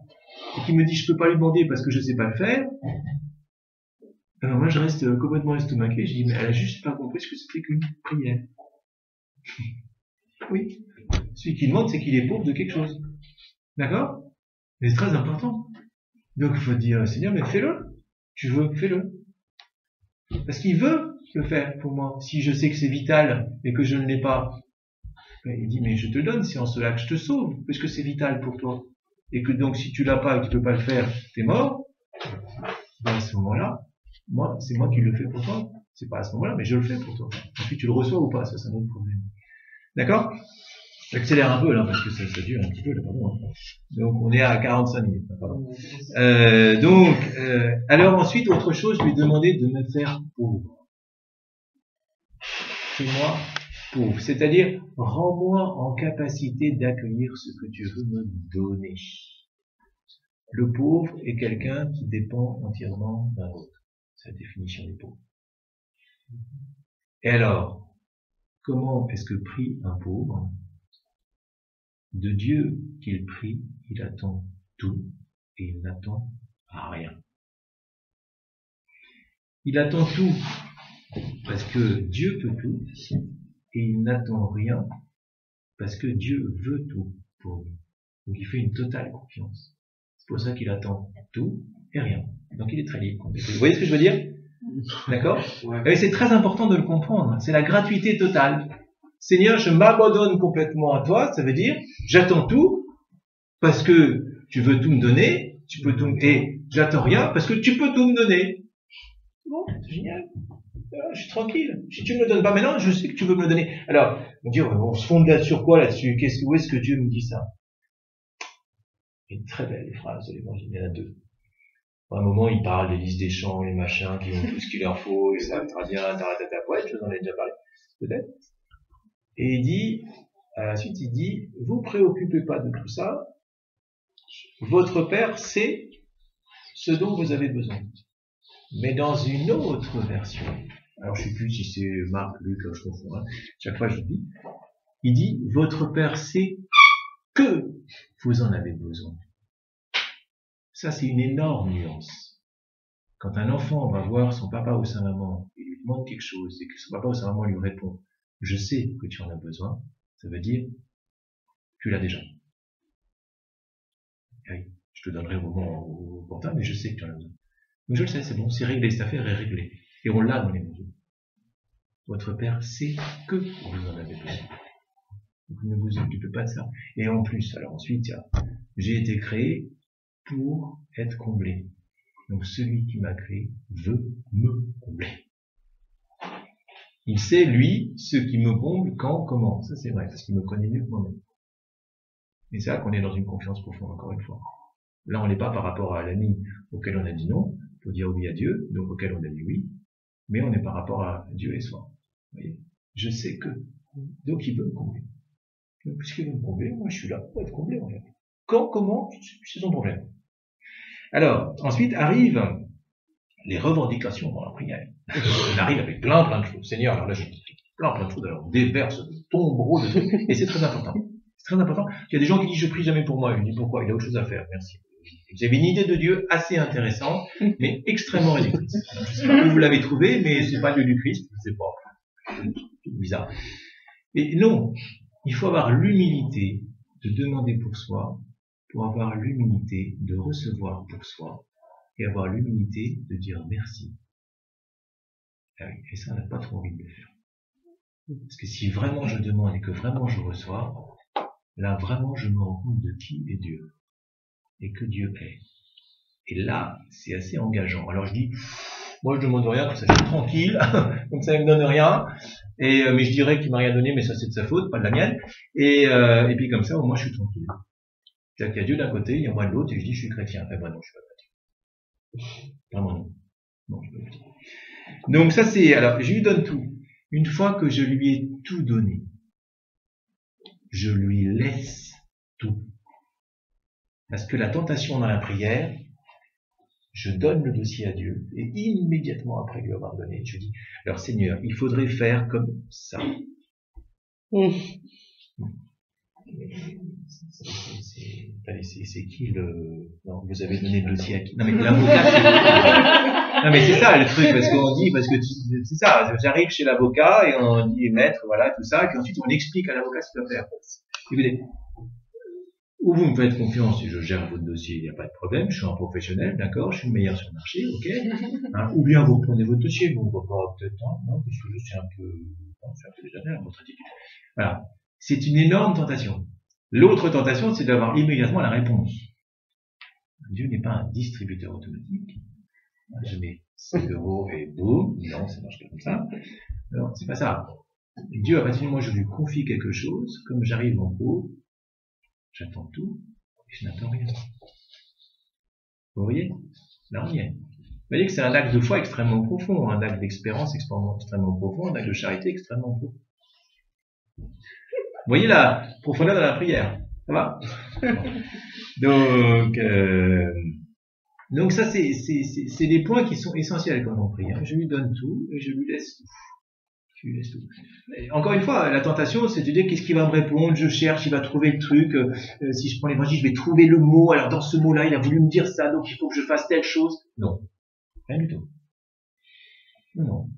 et qui me dit je ne peux pas lui demander parce que je ne sais pas le faire, alors moi je reste complètement estomaqué, je dis mais elle a juste pas compris ce que c'était qu'une prière. Oui. Celui qui demande, c'est qu'il est pauvre de quelque chose. D'accord? Mais c'est très important. Donc il faut dire, Seigneur, mais fais-le. Tu veux, fais-le. Parce qu'il veut le faire pour moi. Si je sais que c'est vital et que je ne l'ai pas, il dit, mais je te le donne, c'est en cela que je te sauve, puisque c'est vital pour toi. Et que donc si tu l'as pas et que tu peux pas le faire, t'es mort. À ce moment-là, c'est moi qui le fais pour toi. C'est pas à ce moment-là, mais je le fais pour toi. Ensuite, tu le reçois ou pas, ça c'est un autre problème. D'accord? J'accélère un peu là, parce que ça dure un petit peu, là, pardon. Donc on est à 45 minutes. Pardon. Alors ensuite, autre chose, je lui ai demandé de me faire pauvre. Fais-moi pauvre. C'est-à-dire, rends-moi en capacité d'accueillir ce que tu veux me donner. Le pauvre est quelqu'un qui dépend entièrement d'un autre. C'est la définition du pauvre. Et alors, comment est-ce que prie un pauvre? De Dieu qu'il prie, il attend tout et il n'attend rien. Il attend tout parce que Dieu peut tout et il n'attend rien parce que Dieu veut tout pour lui. Donc il fait une totale confiance. C'est pour ça qu'il attend tout et rien. Donc il est très libre. Vous voyez ce que je veux dire? D'accord? Ouais. Et c'est très important de le comprendre. C'est la gratuité totale. Seigneur, je m'abandonne complètement à toi, ça veut dire, j'attends tout, parce que tu veux tout me donner, tu peux tout, et j'attends rien, parce que tu peux tout me donner. Bon, c'est génial. Alors, je suis tranquille. Si tu me le donnes pas maintenant, je sais que tu veux me le donner. Alors, on dit, on se fonde là sur quoi là-dessus? Où est-ce que Dieu me dit ça? Une très belle phrase de l'Évangile, il y en a deux. À un moment, il parle des listes des champs, les machins, qui ont tout ce qu'il leur faut, et ça, tradien, taratata, ouais, je vous en ai déjà parlé, peut-être. Et il dit, à la suite, il dit, vous préoccupez pas de tout ça, votre Père sait ce dont vous avez besoin. Mais dans une autre version, alors je sais plus si c'est Marc, Luc, là, je confonds, hein, chaque fois je le dis, il dit, votre Père sait que vous en avez besoin. Ça, c'est une énorme nuance. Quand un enfant va voir son papa ou sa maman et lui demande quelque chose, et que son papa ou sa maman lui répond « Je sais que tu en as besoin », ça veut dire « Tu l'as déjà. » Oui, je te donnerai au moment opportun, mais je sais que tu en as besoin. Donc je le sais, c'est bon, c'est réglé, cette affaire est réglée. Et on l'a dans l'Évangile. Votre Père sait que vous en avez besoin. Donc ne vous occupez pas de ça. Et en plus, alors ensuite, j'ai été créé pour être comblé. Donc celui qui m'a créé veut me combler. Il sait, lui, ce qui me comble, quand, comment. Ça c'est vrai, parce qu'il me connaît mieux que moi-même. Et c'est là qu'on est dans une confiance profonde, encore une fois. Là, on n'est pas par rapport à l'ami auquel on a dit non, pour dire oui à Dieu, donc auquel on a dit oui, mais on est par rapport à Dieu et soi. Vous voyez, je sais que. Donc il veut me combler. Donc, puisqu'il veut me combler, moi je suis là pour être comblé en fait. Quand, comment, c'est son problème. Alors, ensuite arrivent les revendications dans la prière. On arrive avec plein de choses. Seigneur, alors là je dis plein de choses, alors on déverse de tombereaux de trucs, et c'est très important. C'est très important. Il y a des gens qui disent je prie jamais pour moi. Je dis pourquoi? Il a autre chose à faire. Merci. Vous avez une idée de Dieu assez intéressante, mais extrêmement réductrice. Alors, je ne sais pas où vous l'avez trouvé, mais c'est pas Dieu du Christ, c'est pas bizarre. Et non, il faut avoir l'humilité de demander pour soi, pour avoir l'humilité de recevoir pour soi, et avoir l'humilité de dire merci. Et ça, on n'a pas trop envie de le faire. Parce que si vraiment je demande et que vraiment je reçois, là vraiment je me rends compte de qui est Dieu. Et que Dieu est. Et là, c'est assez engageant. Alors je dis, moi je demande rien, comme ça je suis tranquille, comme ça il me donne rien, et mais je dirais qu'il m'a rien donné, mais ça c'est de sa faute, pas de la mienne, et puis comme ça au moins je suis tranquille. C'est-à-dire qu'il y a Dieu d'un côté, il y a moi de l'autre, et je dis je suis chrétien. Eh ben non, je suis pas chrétien. Vraiment non. Non, je peux pas. Donc ça c'est, alors je lui donne tout. Une fois que je lui ai tout donné, je lui laisse tout. Parce que la tentation dans la prière, je donne le dossier à Dieu, et immédiatement après lui avoir donné, je dis, alors Seigneur, il faudrait faire comme ça. C'est qui le... Non, vous avez donné le dossier à qui? Non mais l'avocat, c'est... Non mais c'est ça le truc, parce qu'on dit, parce que c'est ça, j'arrive chez l'avocat et on dit maître, voilà, tout ça, et puis ensuite on explique à l'avocat ce qu'il doit faire. Écoutez, ou vous me faites confiance et je gère votre dossier, il n'y a pas de problème, je suis un professionnel, d'accord, je suis le meilleur sur le marché, ok, hein, ou bien vous prenez votre dossier, bon, on va pas peut-être, non, parce que je suis un peu déjà à votre attitude. Voilà. C'est une énorme tentation. L'autre tentation, c'est d'avoir immédiatement la réponse. Dieu n'est pas un distributeur automatique. Je mets 5 € et boum, non, ça marche pas comme ça. Alors, c'est pas ça. Dieu, à partir du moment où je lui confie quelque chose, comme j'arrive en haut, j'attends tout, et je n'attends rien. Vous voyez? Là, on y est. Vous voyez que c'est un acte de foi extrêmement profond, un acte d'expérience extrêmement profond, un acte de charité extrêmement profond. Vous voyez la profondeur de la prière? Ça va? Donc ça, c'est des points qui sont essentiels quand on prie. Hein. Je lui donne tout, et je lui laisse tout. Je lui laisse tout. Et encore une fois, la tentation, c'est de dire qu'est-ce qu'il va me répondre, je cherche, il va trouver le truc, si je prends l'évangile, je vais trouver le mot, alors dans ce mot-là, il a voulu me dire ça, donc il faut que je fasse telle chose. Non. Rien du tout. Non.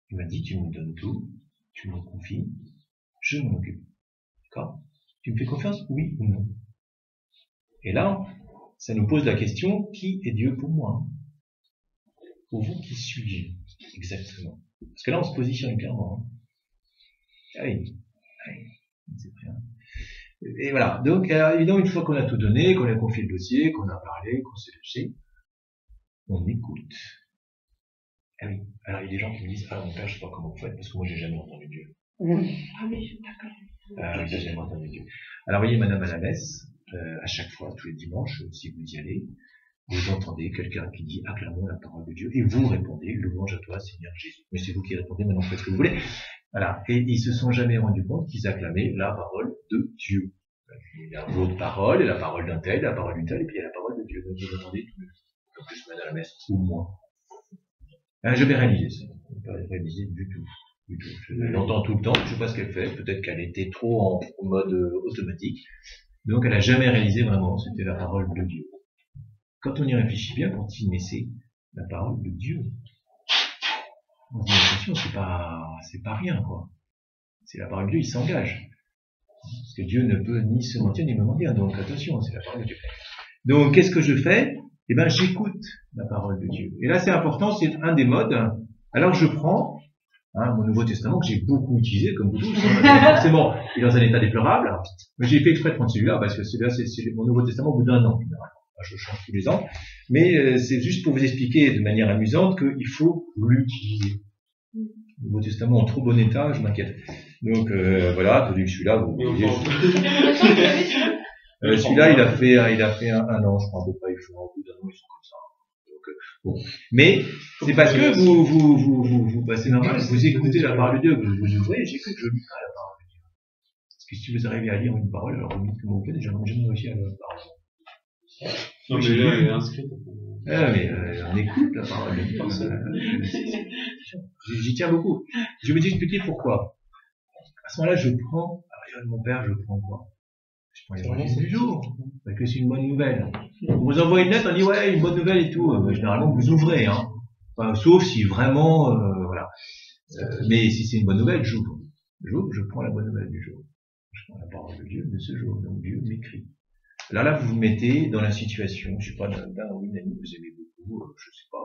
Il m'a dit, tu me donnes tout, tu me confies, je m'en occupe. D'accord? Tu me fais confiance? Oui ou non? Et là, ça nous pose la question, qui est Dieu pour moi? Pour vous, qui suis-je? Exactement. Parce que là, on se positionne clairement. Ah oui, c'est bien. Et voilà. Donc, évidemment, une fois qu'on a tout donné, qu'on a confié le dossier, qu'on a parlé, qu'on s'est lâché, on écoute. Ah oui. Alors, il y a des gens qui me disent, ah, mon père, je sais pas comment vous faites, parce que moi, j'ai jamais entendu Dieu. Ah oui, d'accord. Ah oui, j'ai jamais entendu Dieu. Alors, voyez, madame à la messe, à chaque fois, tous les dimanches, si vous y allez, vous entendez quelqu'un qui dit, acclamons la parole de Dieu, et vous répondez, louange à toi, Seigneur Jésus. Mais c'est vous qui répondez, maintenant faites ce que vous voulez. Voilà. Et ils se sont jamais rendus compte qu'ils acclamaient la parole de Dieu. Il y a votre parole, et la parole d'un tel, la parole d'une telle, et puis il y a la parole de Dieu. Donc vous entendez tout le temps que je mène à la messe, ou moins. Je vais réaliser ça. Je ne vais pas réaliser du tout. Du tout. Je l'entends tout le temps, je ne sais pas ce qu'elle fait, peut-être qu'elle était trop en mode automatique. Donc elle n'a jamais réalisé vraiment, c'était la parole de Dieu. Quand on y réfléchit bien, quand il naissait, la parole de Dieu, on se dit attention, c'est pas rien, quoi. C'est la parole de Dieu, il s'engage. Parce que Dieu ne peut ni se mentir ni me mentir, donc attention, c'est la parole de Dieu. Donc qu'est-ce que je fais? Eh ben, j'écoute la parole de Dieu. Et là, c'est important, c'est un des modes. Alors je prends mon Nouveau Testament que j'ai beaucoup utilisé, comme vous tous. Forcément, il est dans un état déplorable. Mais j'ai fait exprès de prendre celui-là, parce que celui-là, c'est mon Nouveau Testament au bout d'un an. Je change tous les ans. Mais c'est juste pour vous expliquer de manière amusante qu'il faut l'utiliser. Le Nouveau Testament en trop bon état, je m'inquiète. Donc voilà, tandis que celui-là, vous voyez. Celui-là, il a fait un an, je crois, à peu près. Il faut en bout d'un an, ils sont comme ça. Donc, bon. Mais c'est parce que vous c'est normal, vous écoutez la parole de Dieu, vous ouvrez, j'écoute, je lis pas la parole de Dieu. Parce que si vous arrivez à lire une parole, alors vous dites comment vous faites, déjà, j'ai jamais réussi à la parole. Non, mais là, elle est inscrite. Mais on écoute la parole de Dieu. J'y tiens beaucoup. Je vais vous expliquer pourquoi. À ce moment-là, je prends, alors mon père, je prends quoi? Je prends les nouvelles du jour. Parce que c'est une bonne nouvelle. On vous envoie une lettre, on dit ouais, une bonne nouvelle et tout. Généralement, vous ouvrez, hein. Enfin, sauf si vraiment, voilà. Mais si c'est une bonne nouvelle, j'ouvre. J'ouvre, je prends la bonne nouvelle du jour. Je prends la parole de Dieu de ce jour. Donc Dieu m'écrit. Là, vous vous mettez dans la situation, je sais pas, d'un ou une amie que vous aimez beaucoup, je sais pas,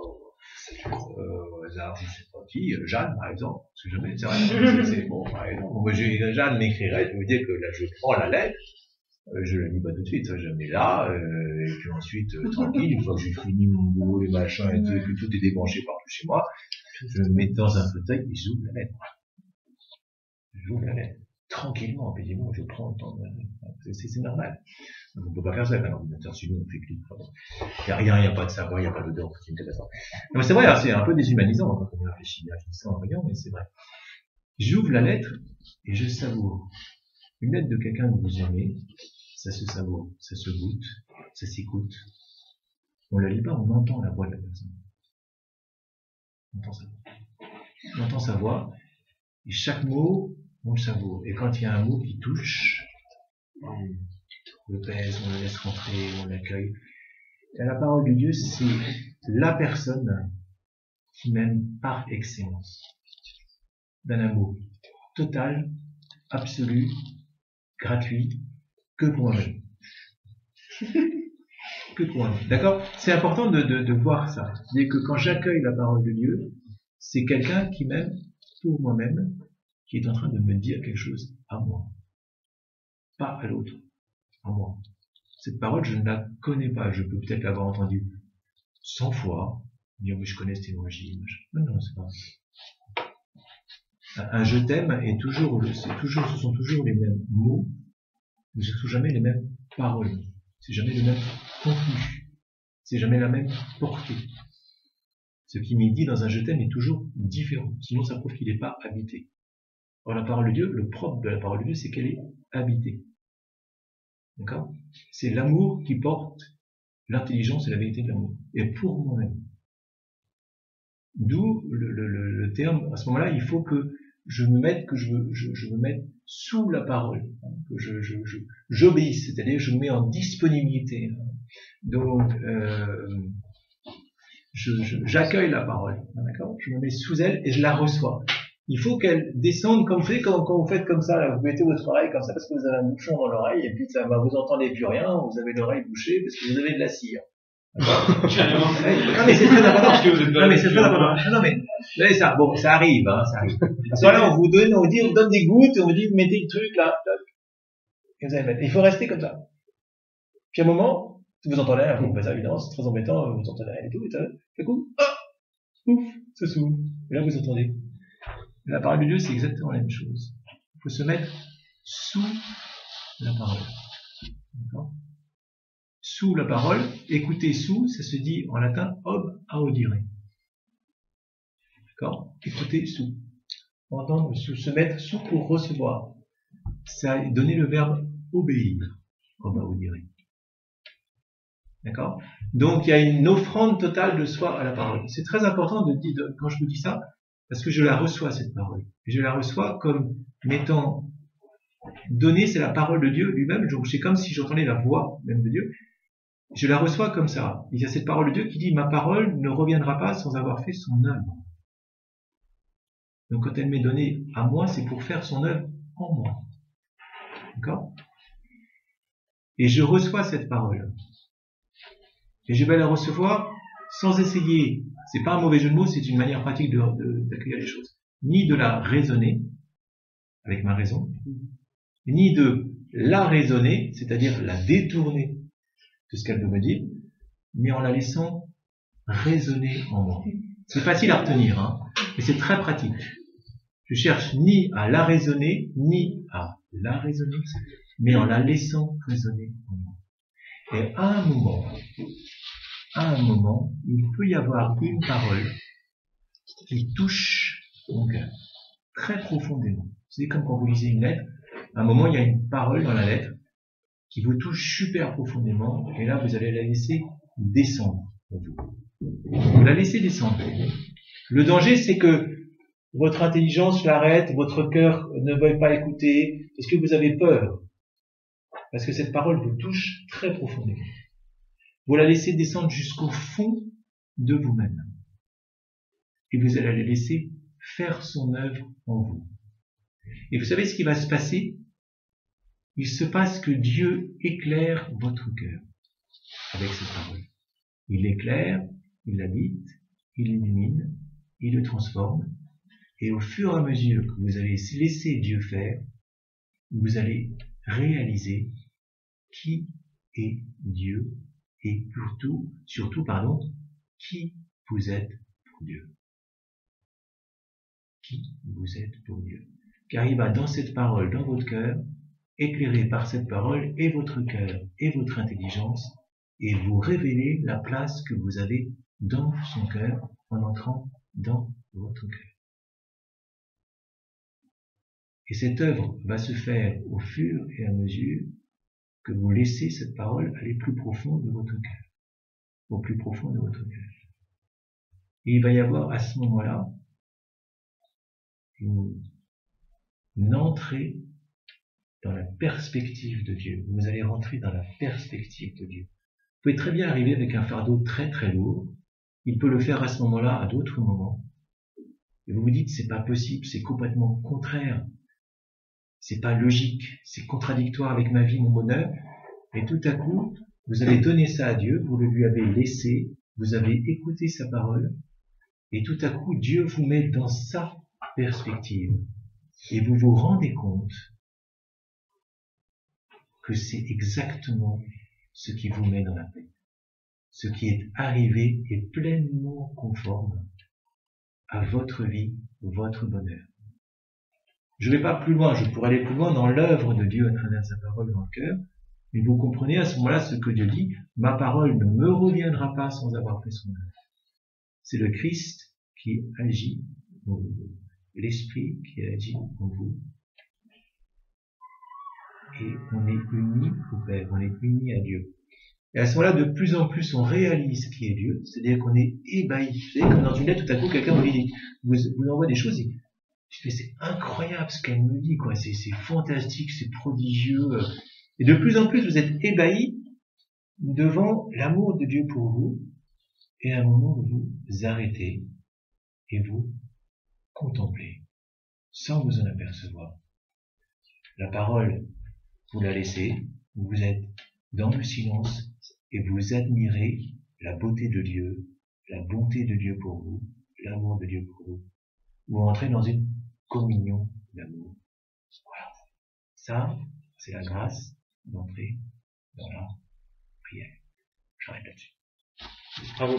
au hasard, je sais pas qui, Jeanne, par exemple, parce que jamais, c'est vrai, c'est bon, par exemple. Moi, Jeanne m'écrirait, je vous dire que là, je prends la lettre, je la lis pas tout de suite, je la mets là, et puis ensuite, tranquille, une fois que j'ai fini mon boulot, les machins et tout, et que tout est débranché partout chez moi, je me mets dans un fauteuil et j'ouvre la lettre. J'ouvre la lettre. Tranquillement, paisiblement, je prends le temps de... C'est normal. Donc on peut pas faire ça avec un ordinateur, sinon on fait clic. Il y a rien, il n'y a pas de savoir, il n'y a pas d'odeur, c'est une catastrophe. Non mais c'est vrai, c'est un peu déshumanisant quand on y réfléchit bien, je dis ça en riant, mais c'est vrai. J'ouvre la lettre et je savoure. Une lettre de quelqu'un que vous aimez, ça se savoure, ça se goûte, ça s'écoute. On la lit pas, on entend la voix de la personne. On entend sa voix. On entend sa voix, et chaque mot, on le savoure. Et quand il y a un mot qui touche, on le pèse, on le laisse rentrer, on l'accueille. Et la parole de Dieu, c'est la personne qui m'aime par excellence. D'un amour total, absolu, gratuit, que pour moi-même. Que pour moi-même. D'accord? C'est important de voir ça. C'est-à-dire que quand j'accueille la parole de Dieu, c'est quelqu'un qui m'aime pour moi-même, qui est en train de me dire quelque chose à moi. Pas à l'autre. À moi. Cette parole, je ne la connais pas. Je peux peut-être l'avoir entendue 100 fois, dire oui, je connais cet évangile. Non, c'est pas ça. Un je t'aime est toujours, ce sont toujours les mêmes mots, mais ce ne sont jamais les mêmes paroles. C'est jamais le même contenu. C'est jamais la même portée. Ce qui m'est dit dans un je t'aime est toujours différent. Sinon, ça prouve qu'il n'est pas habité. Or, la parole de Dieu, le propre de la parole de Dieu, c'est qu'elle est habitée. D'accord? C'est l'amour qui porte l'intelligence et la vérité de l'amour. Et pour moi-même. D'où le terme, à ce moment-là, il faut que je me mette, je me mette sous la parole, hein, que j'obéisse, c'est-à-dire je me mets en disponibilité. Hein. Donc, j'accueille la parole, hein, d'accord? Je me mets sous elle et je la reçois. Il faut qu'elle descende comme vous faites quand vous faites comme ça, là, vous mettez votre oreille comme ça parce que vous avez un bouchon dans l'oreille et puis ça, vous entendez plus rien, vous avez l'oreille bouchée parce que vous avez de la cire. Carrément. Non mais c'est très important. Parce que vous êtes pas Non mais c'est très là-dessus, important. Non mais vous savez, ça, bon, ça arrive, hein, ça arrive. À ce moment-là, on vous donne des gouttes, et on vous dit mettez le truc là, et vous allez mettre. Il faut rester comme ça. Puis à un moment, vous entendez rien, vous faites ça évidemment, c'est très embêtant, vous entendez rien et tout, et coup, ouf, ça s'ouvre. Et là vous entendez. La parole de Dieu, c'est exactement la même chose. Il faut se mettre sous la parole. D'accord? Sous la parole, écouter sous, ça se dit en latin ob audire. D'accord? Écouter sous. Entendre sous, se mettre sous pour recevoir. Ça a donné le verbe obéir. Ob audire. D'accord? Donc il y a une offrande totale de soi à la parole. C'est très important de dire, quand je vous dis ça, parce que je la reçois cette parole. Et je la reçois comme m'étant donnée, c'est la parole de Dieu lui-même. Donc c'est comme si j'entendais la voix même de Dieu. Je la reçois comme ça. Il y a cette parole de Dieu qui dit ma parole ne reviendra pas sans avoir fait son œuvre. Donc quand elle m'est donnée à moi, c'est pour faire son œuvre en moi. D'accord? Et je reçois cette parole. Et je vais la recevoir sans essayer. C'est pas un mauvais jeu de mots, c'est une manière pratique d'accueillir les choses. Ni de la raisonner avec ma raison, ni de la raisonner, c'est-à-dire la détourner de ce qu'elle veut me dire, mais en la laissant résonner en moi. C'est facile à retenir, hein, mais c'est très pratique. Je cherche ni à la raisonner, ni à la raisonner, mais en la laissant résonner en moi. Et à un moment, il peut y avoir une parole qui touche mon cœur, très profondément. C'est comme quand vous lisez une lettre, à un moment, il y a une parole dans la lettre qui vous touche super profondément, et là, vous allez la laisser descendre en vous. Vous la laissez descendre. Le danger, c'est que votre intelligence l'arrête, votre cœur ne veuille pas écouter, parce que vous avez peur. Parce que cette parole vous touche très profondément. Vous la laissez descendre jusqu'au fond de vous-même. Et vous allez la laisser faire son œuvre en vous. Et vous savez ce qui va se passer? Il se passe que Dieu éclaire votre cœur avec cette parole. Il l'éclaire, il l'habite, il l'illumine, il le transforme. Et au fur et à mesure que vous allez laisser Dieu faire, vous allez réaliser qui est Dieu et surtout, qui vous êtes pour Dieu. Qui vous êtes pour Dieu. Car il va dans cette parole, dans votre cœur, éclairer par cette parole et votre cœur et votre intelligence et vous révéler la place que vous avez dans son cœur en entrant dans votre cœur. Et cette œuvre va se faire au fur et à mesure que vous laissez cette parole aller plus profond de votre cœur, au plus profond de votre cœur. Et il va y avoir à ce moment-là une entrée dans la perspective de Dieu. Vous allez rentrer dans la perspective de Dieu. Vous pouvez très bien arriver avec un fardeau très très lourd. Il peut le faire à ce moment-là, à d'autres moments. Et vous vous dites, c'est pas possible, c'est complètement contraire. C'est pas logique, c'est contradictoire avec ma vie, mon bonheur. Et tout à coup, vous avez donné ça à Dieu, vous le lui avez laissé, vous avez écouté sa parole, et tout à coup, Dieu vous met dans sa perspective. Et vous vous rendez compte que c'est exactement ce qui vous met dans la paix. Ce qui est arrivé est pleinement conforme à votre vie, votre bonheur. Je ne vais pas plus loin, je pourrais aller plus loin dans l'œuvre de Dieu à travers sa parole dans le cœur, mais vous comprenez à ce moment-là ce que Dieu dit, ma parole ne me reviendra pas sans avoir fait son œuvre. C'est le Christ qui agit en vous, l'Esprit qui agit en vous, et on est unis au Père, on est unis à Dieu. Et à ce moment-là, de plus en plus, on réalise qui est Dieu, c'est-à-dire qu'on est ébahi. Vous savez, comme dans une lettre, tout à coup, quelqu'un vous envoie des choses, et je fais, c'est incroyable ce qu'elle me dit, quoi. C'est fantastique, c'est prodigieux. Et de plus en plus, vous êtes ébahi devant l'amour de Dieu pour vous, et à un moment, vous vous arrêtez et vous contemplez, sans vous en apercevoir. La parole, vous la laissez, vous êtes dans le silence et vous admirez la beauté de Dieu, la bonté de Dieu pour vous, l'amour de Dieu pour vous. Vous entrez dans une communion d'amour. Voilà. Ça, c'est la grâce d'entrer dans la prière. J'arrête là-dessus. Bravo.